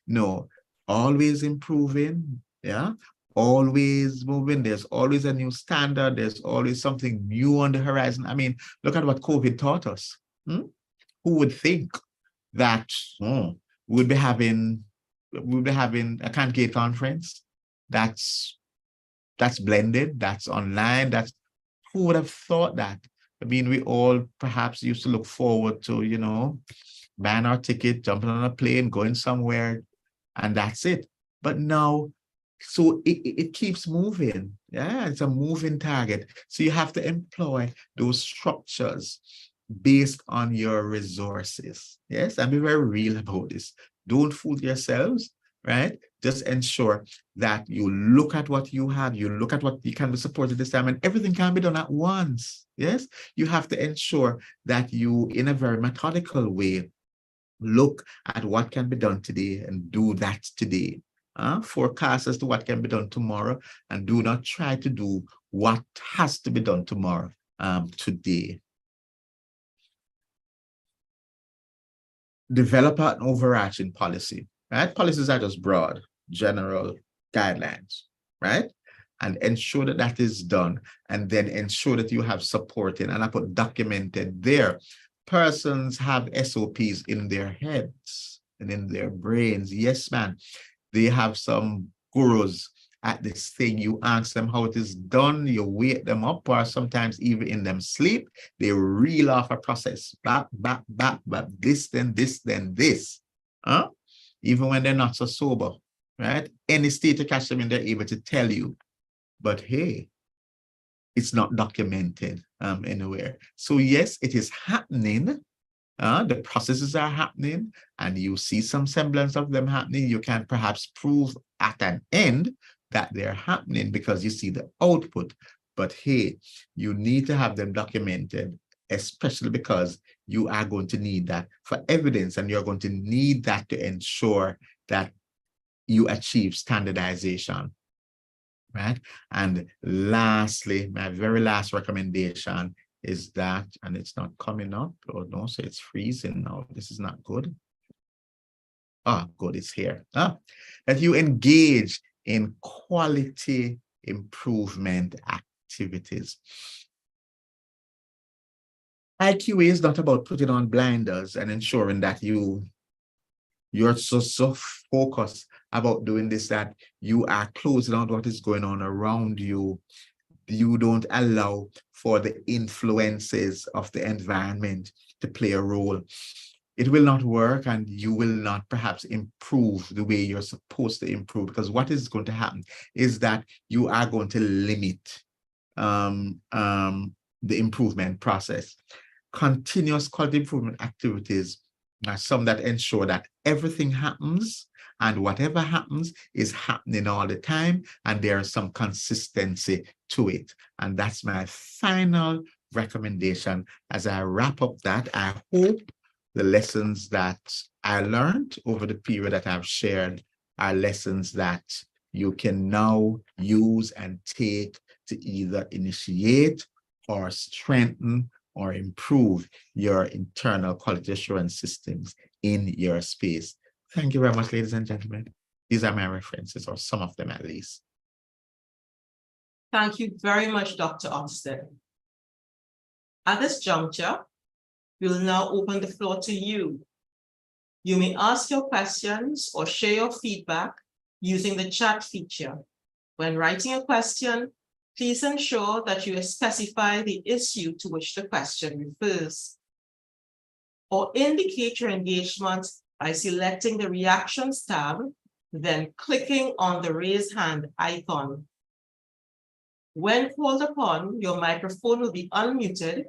no, always improving, yeah, always moving. There's always a new standard. There's always something new on the horizon. I mean, look at what COVID taught us. Who would think that we'll be having a CANQATE conference that's blended, that's online, who would have thought that? I mean, we all perhaps used to look forward to, buying our ticket, jumping on a plane, going somewhere, and that's it. But now, so it keeps moving. Yeah, it's a moving target. So you have to employ those structures based on your resources. Yes, and be very real about this. Don't fool yourselves, right? Just ensure that you look at what you have, you look at what you can be supported this time, and everything can be done at once. Yes, you have to ensure that you, in a very methodical way, look at what can be done today and do that today. Forecast as to what can be done tomorrow, and do not try to do what has to be done tomorrow, today. Develop an overarching policy, right? Policies are just broad, general guidelines, right? And ensure that that is done, and then ensure that you have supporting, and I put documented there. Persons have SOPs in their heads and in their brains. Yes, man. They have some gurus at this thing. You ask them how it is done, you wake them up, or sometimes even in them sleep, they reel off a process. Back, this, then this, then this. Even when they're not so sober, right? Any state you catch them in, they're able to tell you. But hey, it's not documented anywhere. So yes, it is happening. The processes are happening, and you see some semblance of them happening. You can perhaps prove at an end that they're happening because you see the output. But hey, you need to have them documented, especially because you are going to need that for evidence, and you're going to need that to ensure that you achieve standardization, right? And lastly, my very last recommendation is that, and it's not coming up, or no, so it's freezing now. This is not good. Ah, good, it's here. That you engage in quality improvement activities. IQA is not about putting on blinders and ensuring that you're so focused about doing this that you are closing out what is going on around you. You don't allow for the influences of the environment to play a role. It will not work, and you will not perhaps improve the way you're supposed to improve, because what is going to happen is that you are going to limit the improvement process. Continuous quality improvement activities are some that ensure that everything happens, and whatever happens is happening all the time, and there is some consistency to it. And that's my final recommendation. As I wrap up that, I hope the lessons that I learned over the period that I've shared are lessons that you can now use and take to either initiate or strengthen or improve your internal quality assurance systems in your space. Thank you very much, ladies and gentlemen. These are my references, or some of them at least. Thank you very much, Dr. Austin. At this juncture, we will now open the floor to you. You may ask your questions or share your feedback using the chat feature. When writing a question, please ensure that you specify the issue to which the question refers, or indicate your engagement by selecting the Reactions tab, then clicking on the Raise Hand icon. When called upon, your microphone will be unmuted,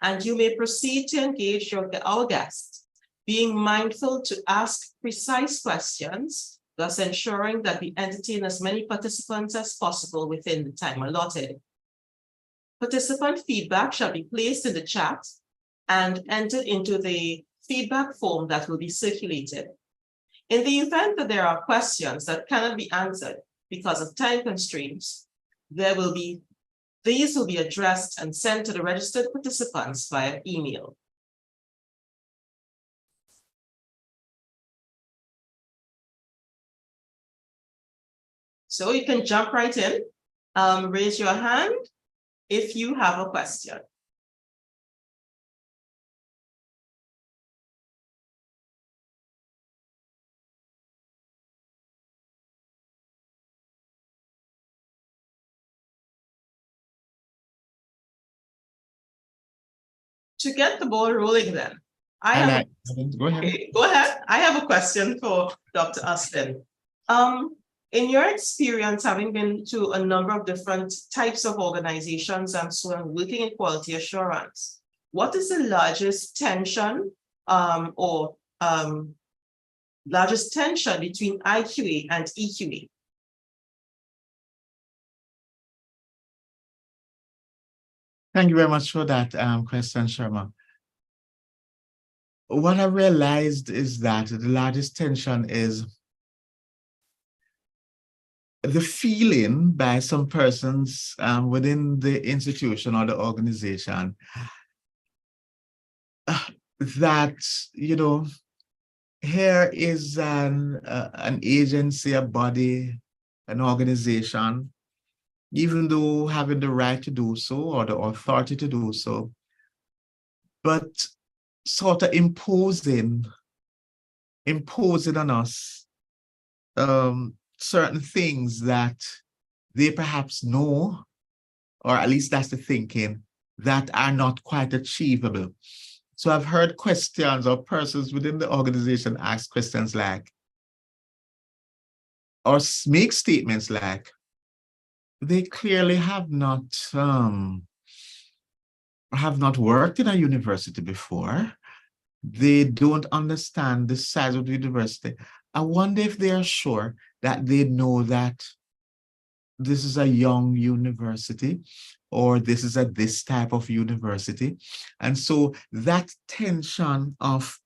and you may proceed to engage our guest, being mindful to ask precise questions, thus ensuring that we entertain as many participants as possible within the time allotted. Participant feedback shall be placed in the chat and entered into the feedback form that will be circulated. In the event that there are questions that cannot be answered because of time constraints, these will be addressed and sent to the registered participants via email. So you can jump right in, raise your hand if you have a question. To get the ball rolling then, Go ahead. Okay, go ahead. I have a question for Dr. Austin. In your experience, having been to a number of different types of organizations and so on, working in quality assurance, what is the largest tension largest tension between IQA and EQA? Thank you very much for that question, Sharma. What I realized is that the largest tension is the feeling by some persons within the institution or the organization that, you know, here is an agency, a body, an organization, even though having the right to do so or the authority to do so, but sort of imposing on us certain things that they perhaps know, or at least that's the thinking, that are not quite achievable. So I've heard questions or persons within the organization ask questions like, or make statements like, they clearly have not worked in a university before. They don't understand the size of the university. I wonder if they are sure that they know that this is a young university, or this is this type of university. And so that tension of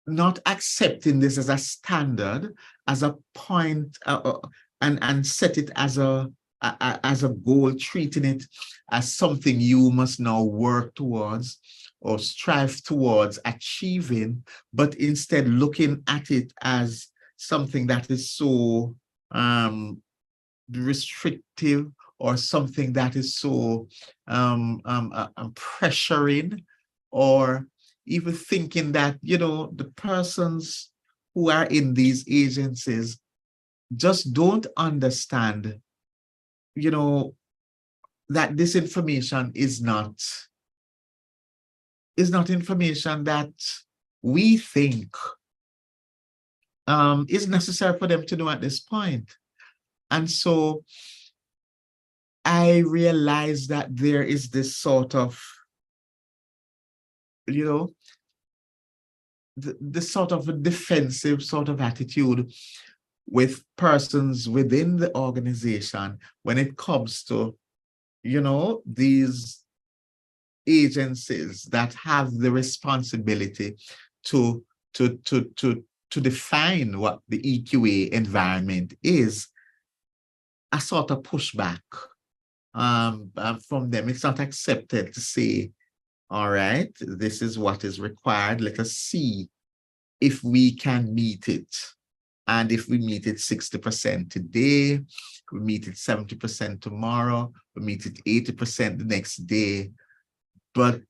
not accepting this as a standard, as a point, and set it as a goal, treating it as something you must now work towards or strive towards achieving, but instead looking at it as something that is so restrictive, or something that is so pressuring, or even thinking that, you know, the persons who are in these agencies just don't understand, you know, that this information is not information that we think is necessary for them to know at this point. And so I realized that there is this sort of, you know, this sort of a defensive sort of attitude with persons within the organization when it comes to, you know, these agencies that have the responsibility to define what the EQA environment is, a sort of pushback from them. It's not accepted to say, all right, this is what is required. Let us see if we can meet it. And if we meet it 60% today, we meet it 70% tomorrow, we meet it 80% the next day. But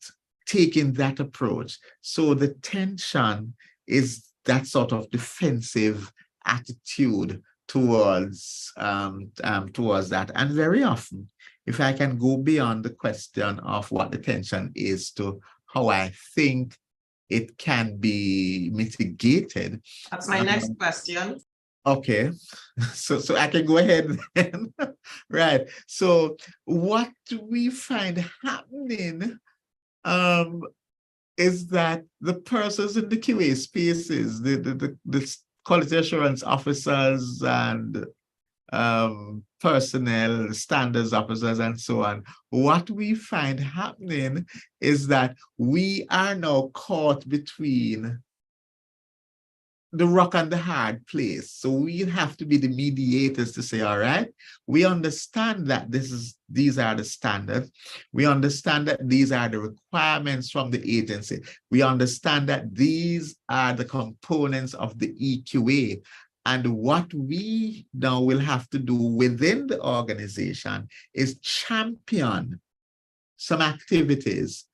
taking that approach, so the tension is that sort of defensive attitude towards that. And very often, if I can go beyond the question of what the tension is to how I think it can be mitigated. That's my next question. Okay, so I can go ahead then. Right. So what we find happening is that the persons in the QA spaces, the quality assurance officers and personnel, standards officers, and so on, what we find happening is that we are now caught between the rock and the hard place. So we have to be the mediators to say, all right, we understand that these are the standards. We understand that these are the requirements from the agency. We understand that these are the components of the EQA. And what we now will have to do within the organization is champion some activities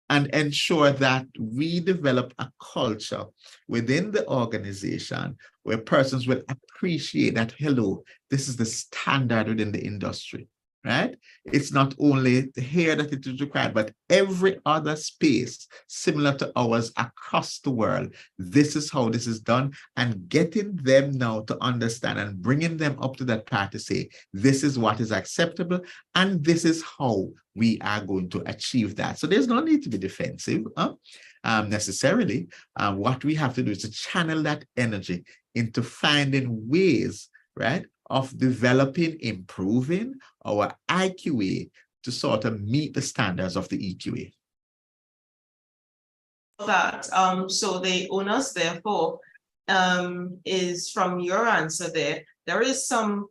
and ensure that we develop a culture within the organization where persons will appreciate that, hello, this is the standard within the industry, right? It's not only here that it is required, but every other space similar to ours across the world, this is how this is done, and getting them now to understand and bringing them up to that part to say, this is what is acceptable, and this is how we are going to achieve that. So there's no need to be defensive necessarily. What we have to do is to channel that energy into finding ways, right, of developing, improving our IQA to sort of meet the standards of the EQA. That so the onus therefore is from your answer there is some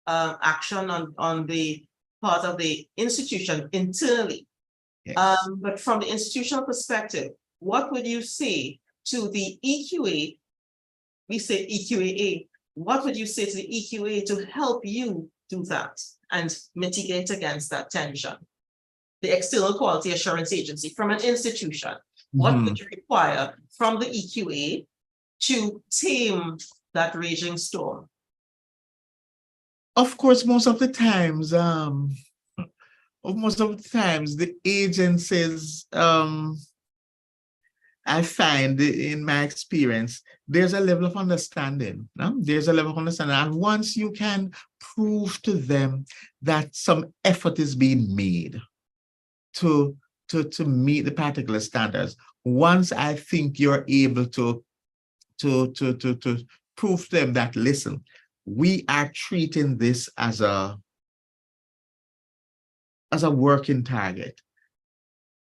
action on the part of the institution internally. Yes. But from the institutional perspective, what would you say to the EQA? We say EQAA. What would you say to the EQA to help you do that and mitigate against that tension? The External Quality Assurance Agency from an institution, what would you require from the EQA to tame that raging storm? Of course, most of the times, the agencies, I find in my experience, there's a level of understanding. There's a level of understanding. And once you can prove to them that some effort is being made to meet the particular standards, once I think you're able to prove to them that, listen, we are treating this as a working target.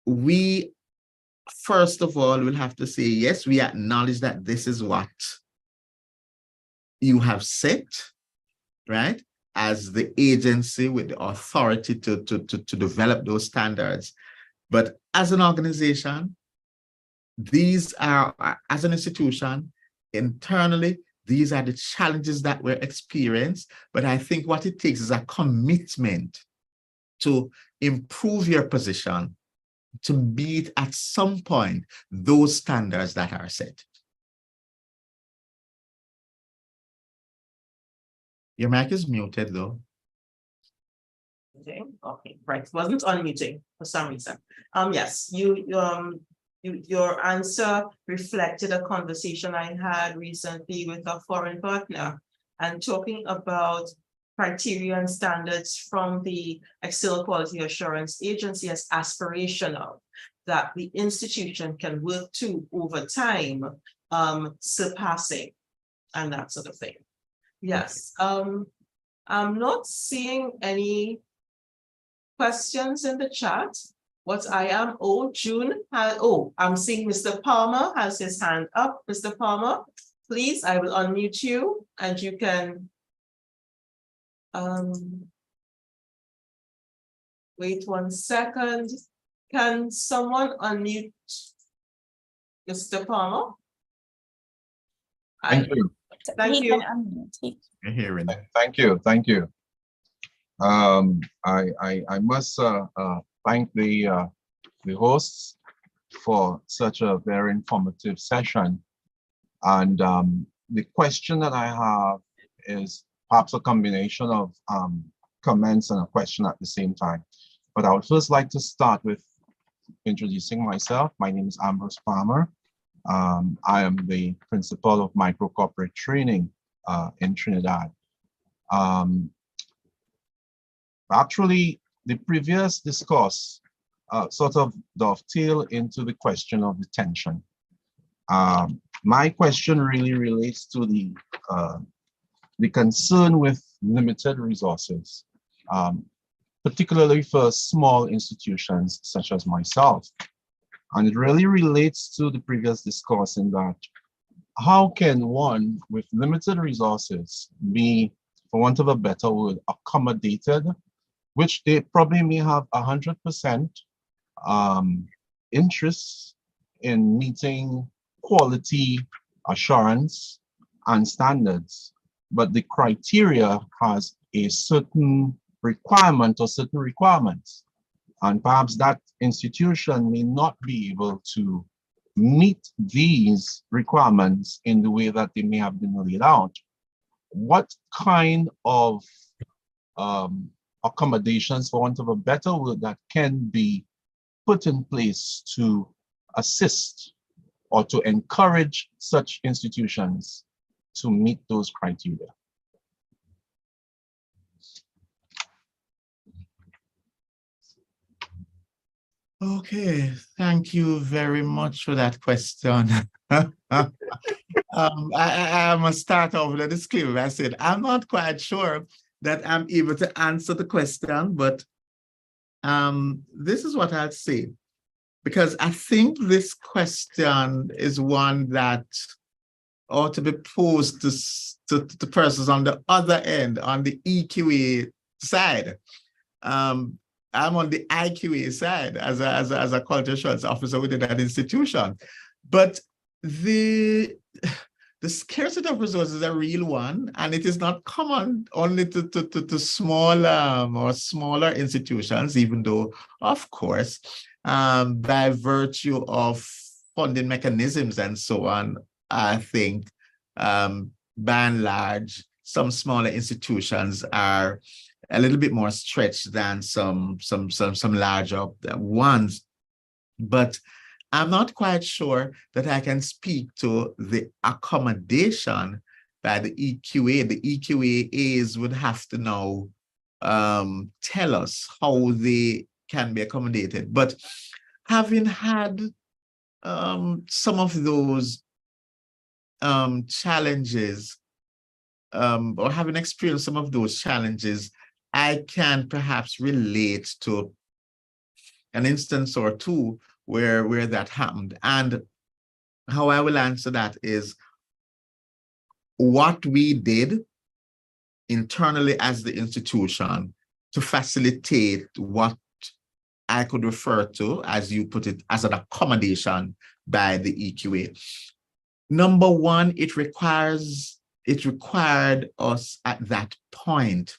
We first of all, we'll have to say, yes, we acknowledge that this is what you have set, right? As the agency with the authority to develop those standards. But as an organization, these are, as an institution, internally, these are the challenges that we're experiencing. But I think what it takes is a commitment to improve your position, to meet at some point those standards that are set. Your mic is muted though. Okay, right, wasn't unmuting for some reason. Yes, your answer reflected a conversation I had recently with a foreign partner and talking about criteria and standards from the External Quality Assurance Agency as aspirational, that the institution can work to over time, surpassing and that sort of thing. Yes, I'm not seeing any questions in the chat. What I am, June, I'm seeing Mr. Palmer has his hand up. Mr. Palmer, please, I will unmute you and you can wait 1 second. Can someone unmute Mr. Palmer? Thank you. Thank you. You're hearing. Thank you. Thank you. I must thank the hosts for such a very informative session. And the question that I have is perhaps a combination of comments and a question at the same time. But I would first like to start with introducing myself. My name is Ambrose Palmer. I am the principal of micro corporate training in Trinidad. Actually, the previous discourse sort of dovetail into the question of retention. My question really relates to the concern with limited resources, particularly for small institutions such as myself. And it really relates to the previous discourse in that how can one with limited resources be, for want of a better word, accommodated, which they probably may have 100% interest in meeting quality assurance and standards, but the criteria has a certain requirement or certain requirements. And perhaps that institution may not be able to meet these requirements in the way that they may have been laid out. What kind of accommodations, for want of a better word, that can be put in place to assist or to encourage such institutions to meet those criteria? Okay, thank you very much for that question. I must start off with a disclaimer. I said, I'm not quite sure that I'm able to answer the question, but this is what I'd say, because I think this question is one that ought to be posed to persons on the other end, on the EQA side. I'm on the IQA side as a quality assurance officer within that institution. But the scarcity of resources is a real one, and it is not common only to small or smaller institutions, even though, of course, by virtue of funding mechanisms and so on, I think by and large, some smaller institutions are a little bit more stretched than some larger ones. But I'm not quite sure that I can speak to the accommodation by the EQA. The EQAs would have to now tell us how they can be accommodated. But having had some of those challenges, or having experienced some of those challenges, I can perhaps relate to an instance or two where that happened. And how I will answer that is what we did internally as the institution to facilitate what I could refer to, as you put it, as an accommodation by the EQA. Number one, it required us at that point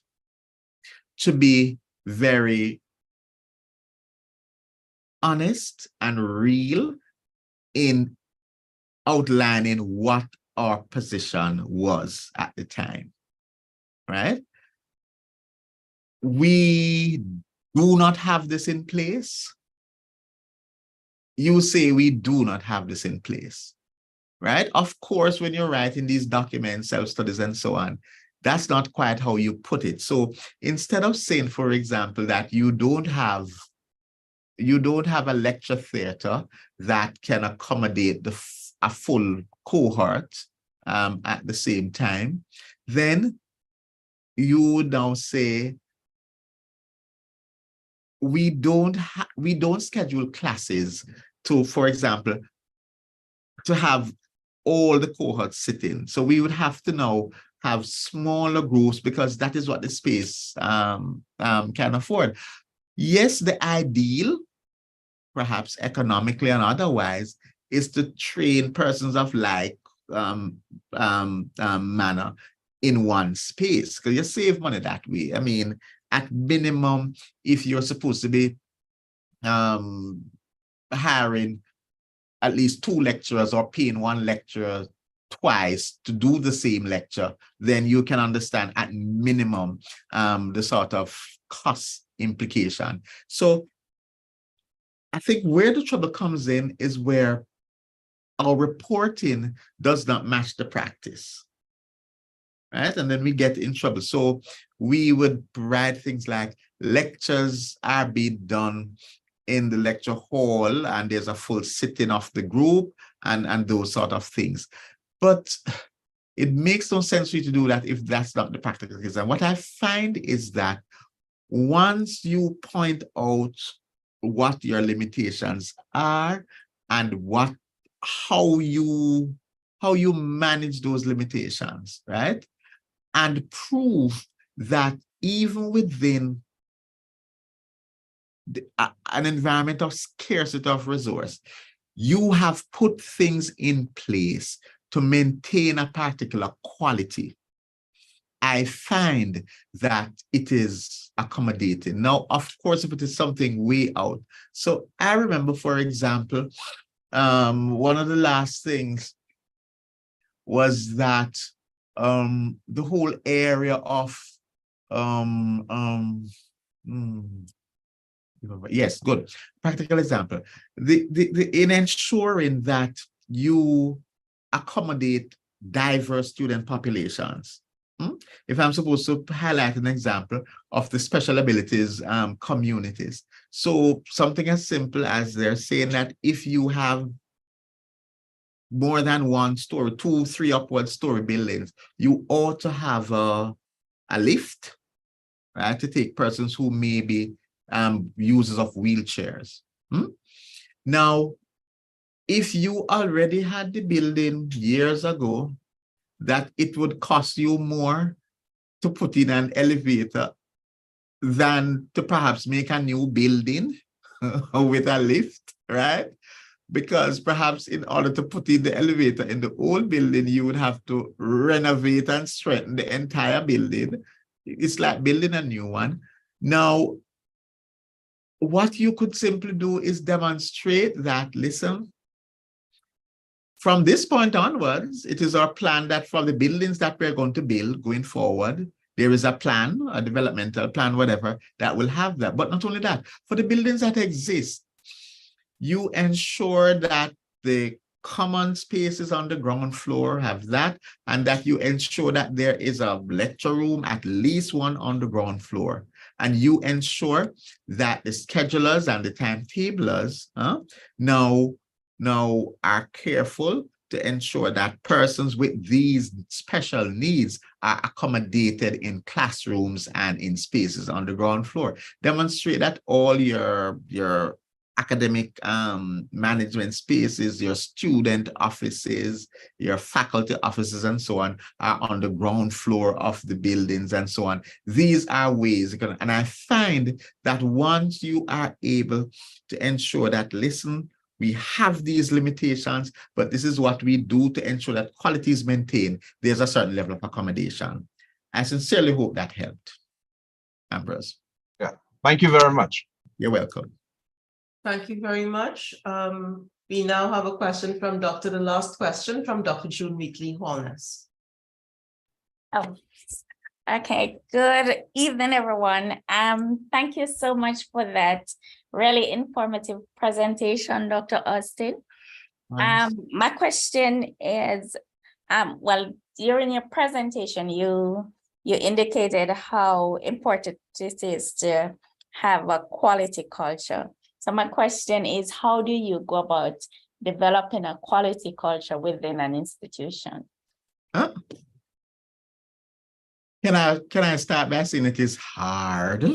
to be very honest and real in outlining what our position was at the time, right? We do not have this in place. You say we do not have this in place, right? Of course, when you're writing these documents, self-studies and so on, that's not quite how you put it. So instead of saying, for example, that you don't have a lecture theater that can accommodate a full cohort at the same time, then you would now say, we don't schedule classes to, for example, to have all the cohorts sitting. So we would have to now have smaller groups because that is what the space can afford. Yes, the ideal, perhaps economically and otherwise, is to train persons of like manner in one space, because you save money that way. I mean, at minimum, if you're supposed to be hiring at least 2 lecturers or paying 1 lecturer twice to do the same lecture, then you can understand at minimum the sort of cost implication. So I think where the trouble comes in is where our reporting does not match the practice, right? And then we get in trouble. So we would write things like lectures are being done in the lecture hall and there's a full sitting of the group and those sort of things. But it makes no sense for you to do that if that's not the practical case. And what I find is that once you point out what your limitations are and how you manage those limitations, right? And prove that even within an environment of scarcity of resource, you have put things in place to maintain a particular quality. I find that it is accommodating. Now, of course, if it is something way out. So I remember, for example, one of the last things was that the whole area of yes, good. Practical example. In ensuring that you accommodate diverse student populations. If I'm supposed to highlight an example of the special abilities communities. So something as simple as they're saying that if you have more than 1 story, 2, 3 upward story buildings, you ought to have a lift, right, to take persons who may be users of wheelchairs. Now, if you already had the building years ago, that it would cost you more to put in an elevator than to perhaps make a new building with a lift, right? Because perhaps in order to put in the elevator in the old building, you would have to renovate and strengthen the entire building. It's like building a new one. Now, what you could simply do is demonstrate that, listen, from this point onwards, it is our plan that for the buildings that we're going to build going forward, there is a plan, a developmental plan, whatever, that will have that. But not only that, for the buildings that exist, you ensure that the common spaces on the ground floor have that, and that you ensure that there is a lecture room, at least one on the ground floor. And you ensure that the schedulers and the timetablers now are careful to ensure that persons with these special needs are accommodated in classrooms and in spaces on the ground floor. Demonstrate that all your academic management spaces, your student offices, your faculty offices, and so on, are on the ground floor of the buildings and so on. These are ways, and I find that once you are able to ensure that, listen, we have these limitations, but this is what we do to ensure that quality is maintained, there's a certain level of accommodation. I sincerely hope that helped, Ambrose. Yeah, thank you very much. You're welcome. Thank you very much. We now have a question from the last question from Dr. June Wheatley-Holness. Oh, okay. Good evening, everyone. Thank you so much for that really informative presentation, Dr. Austin. Nice. My question is, well, during your presentation, you indicated how important it is to have a quality culture. So my question is, how do you go about developing a quality culture within an institution? Huh? Can I start by saying it is hard?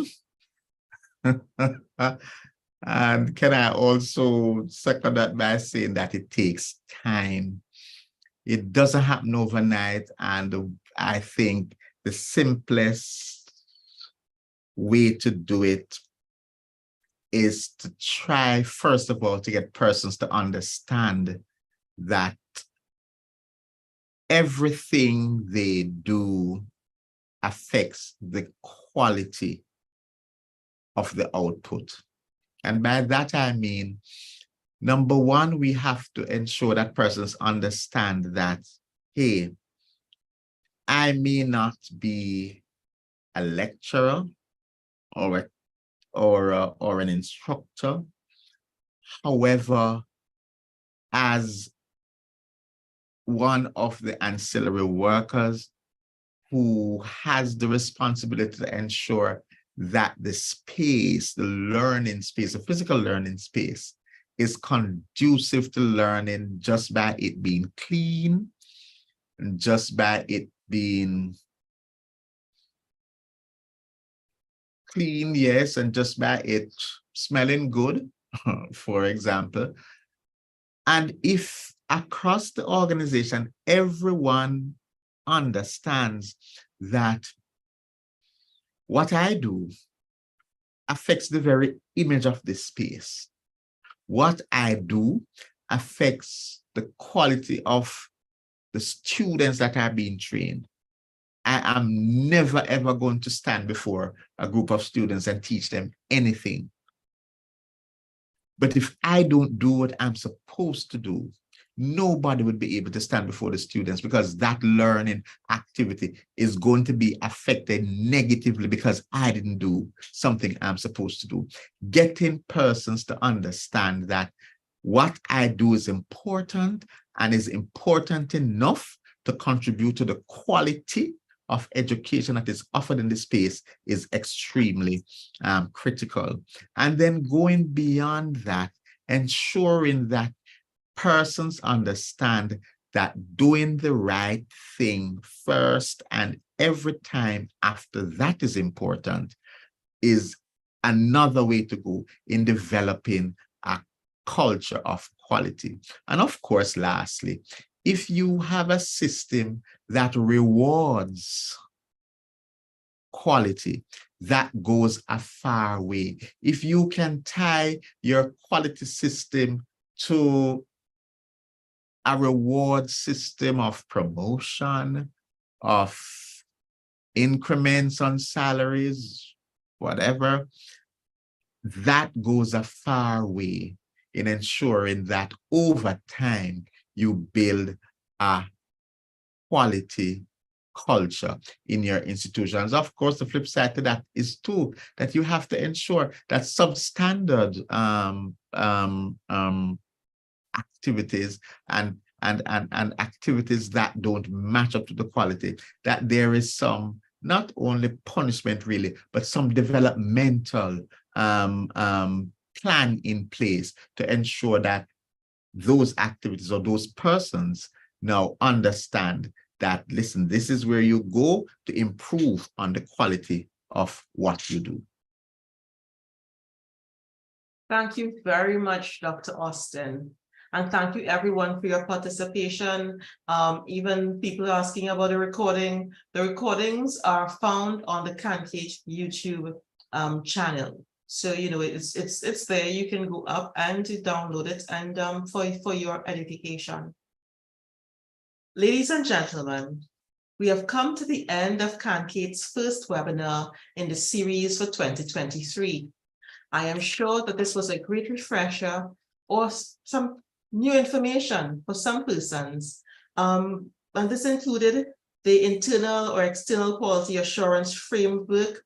And can I also second that by saying that it takes time? It doesn't happen overnight, and I think the simplest way to do it is to try, first of all, to get persons to understand that everything they do affects the quality of the output. And by that, I mean, number one, we have to ensure that persons understand that, hey, I may not be a lecturer or an instructor. However, as one of the ancillary workers who has the responsibility to ensure that the space, the learning space, the physical learning space, is conducive to learning just by it being clean, and just by it being clean, yes, and just by it smelling good, for example. And if across the organization, everyone understands that what I do affects the very image of this space. What I do affects the quality of the students that are being trained. I am never, ever going to stand before a group of students and teach them anything. But if I don't do what I'm supposed to do, nobody would be able to stand before the students, because that learning activity is going to be affected negatively because I didn't do something I'm supposed to do. Getting persons to understand that what I do is important and is important enough to contribute to the quality of education that is offered in this space is extremely critical. And then going beyond that, ensuring that persons understand that doing the right thing first and every time after that is important is another way to go in developing a culture of quality. And of course, lastly, if you have a system that rewards quality, that goes a far way. If you can tie your quality system to a reward system of promotion, of increments on salaries, whatever, that goes a far way in ensuring that over time you build a quality culture in your institutions. Of course, the flip side to that is too that you have to ensure that substandard activities and activities that don't match up to the quality, that there is some, not only punishment really, but some developmental plan in place to ensure that those activities or those persons now understand that, listen, this is where you go to improve on the quality of what you do. Thank you very much, Dr. Austin. And thank you everyone for your participation. Even people asking about the recording. The recordings are found on the CANQATE YouTube channel. So, you know, it's there. You can go up and download it and for your edification. Ladies and gentlemen, we have come to the end of CANQATE's first webinar in the series for 2023. I am sure that this was a great refresher or some new information for some persons. And this included the internal or external quality assurance framework,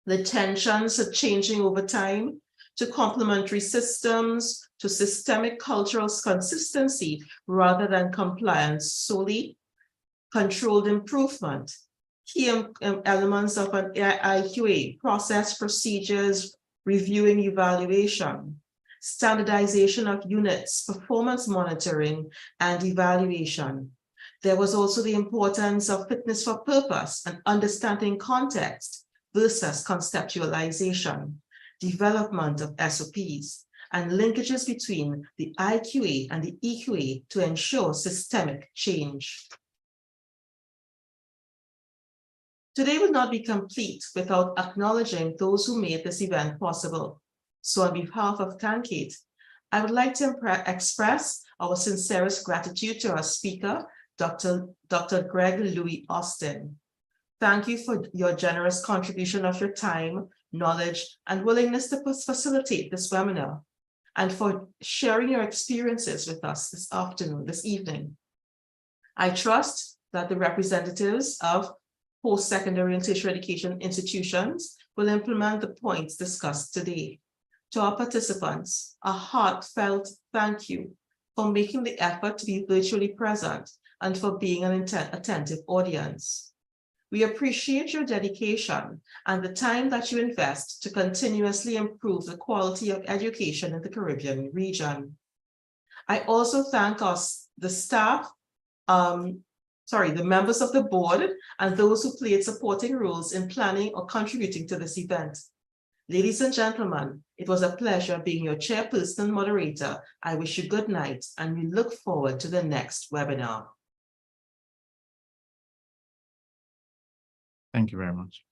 the tensions are changing over time, to complementary systems, to systemic cultural consistency rather than compliance solely, controlled improvement, key elements of an IQA, process, procedures, reviewing, evaluation, standardization of units, performance monitoring, and evaluation. There was also the importance of fitness for purpose and understanding context versus conceptualization, development of SOPs, and linkages between the IQA and the EQA to ensure systemic change. Today will not be complete without acknowledging those who made this event possible. So on behalf of CANQATE, I would like to express our sincerest gratitude to our speaker, Dr. Greg Louis Austin. Thank you for your generous contribution of your time, knowledge, and willingness to facilitate this webinar, and for sharing your experiences with us this evening. I trust that the representatives of post-secondary and tertiary education institutions will implement the points discussed today. To our participants, a heartfelt thank you for making the effort to be virtually present and for being an attentive audience. We appreciate your dedication and the time that you invest to continuously improve the quality of education in the Caribbean region. I also thank the staff, the members of the board and those who played supporting roles in planning or contributing to this event. Ladies and gentlemen, it was a pleasure being your chairperson and moderator. I wish you good night and we look forward to the next webinar. Thank you very much.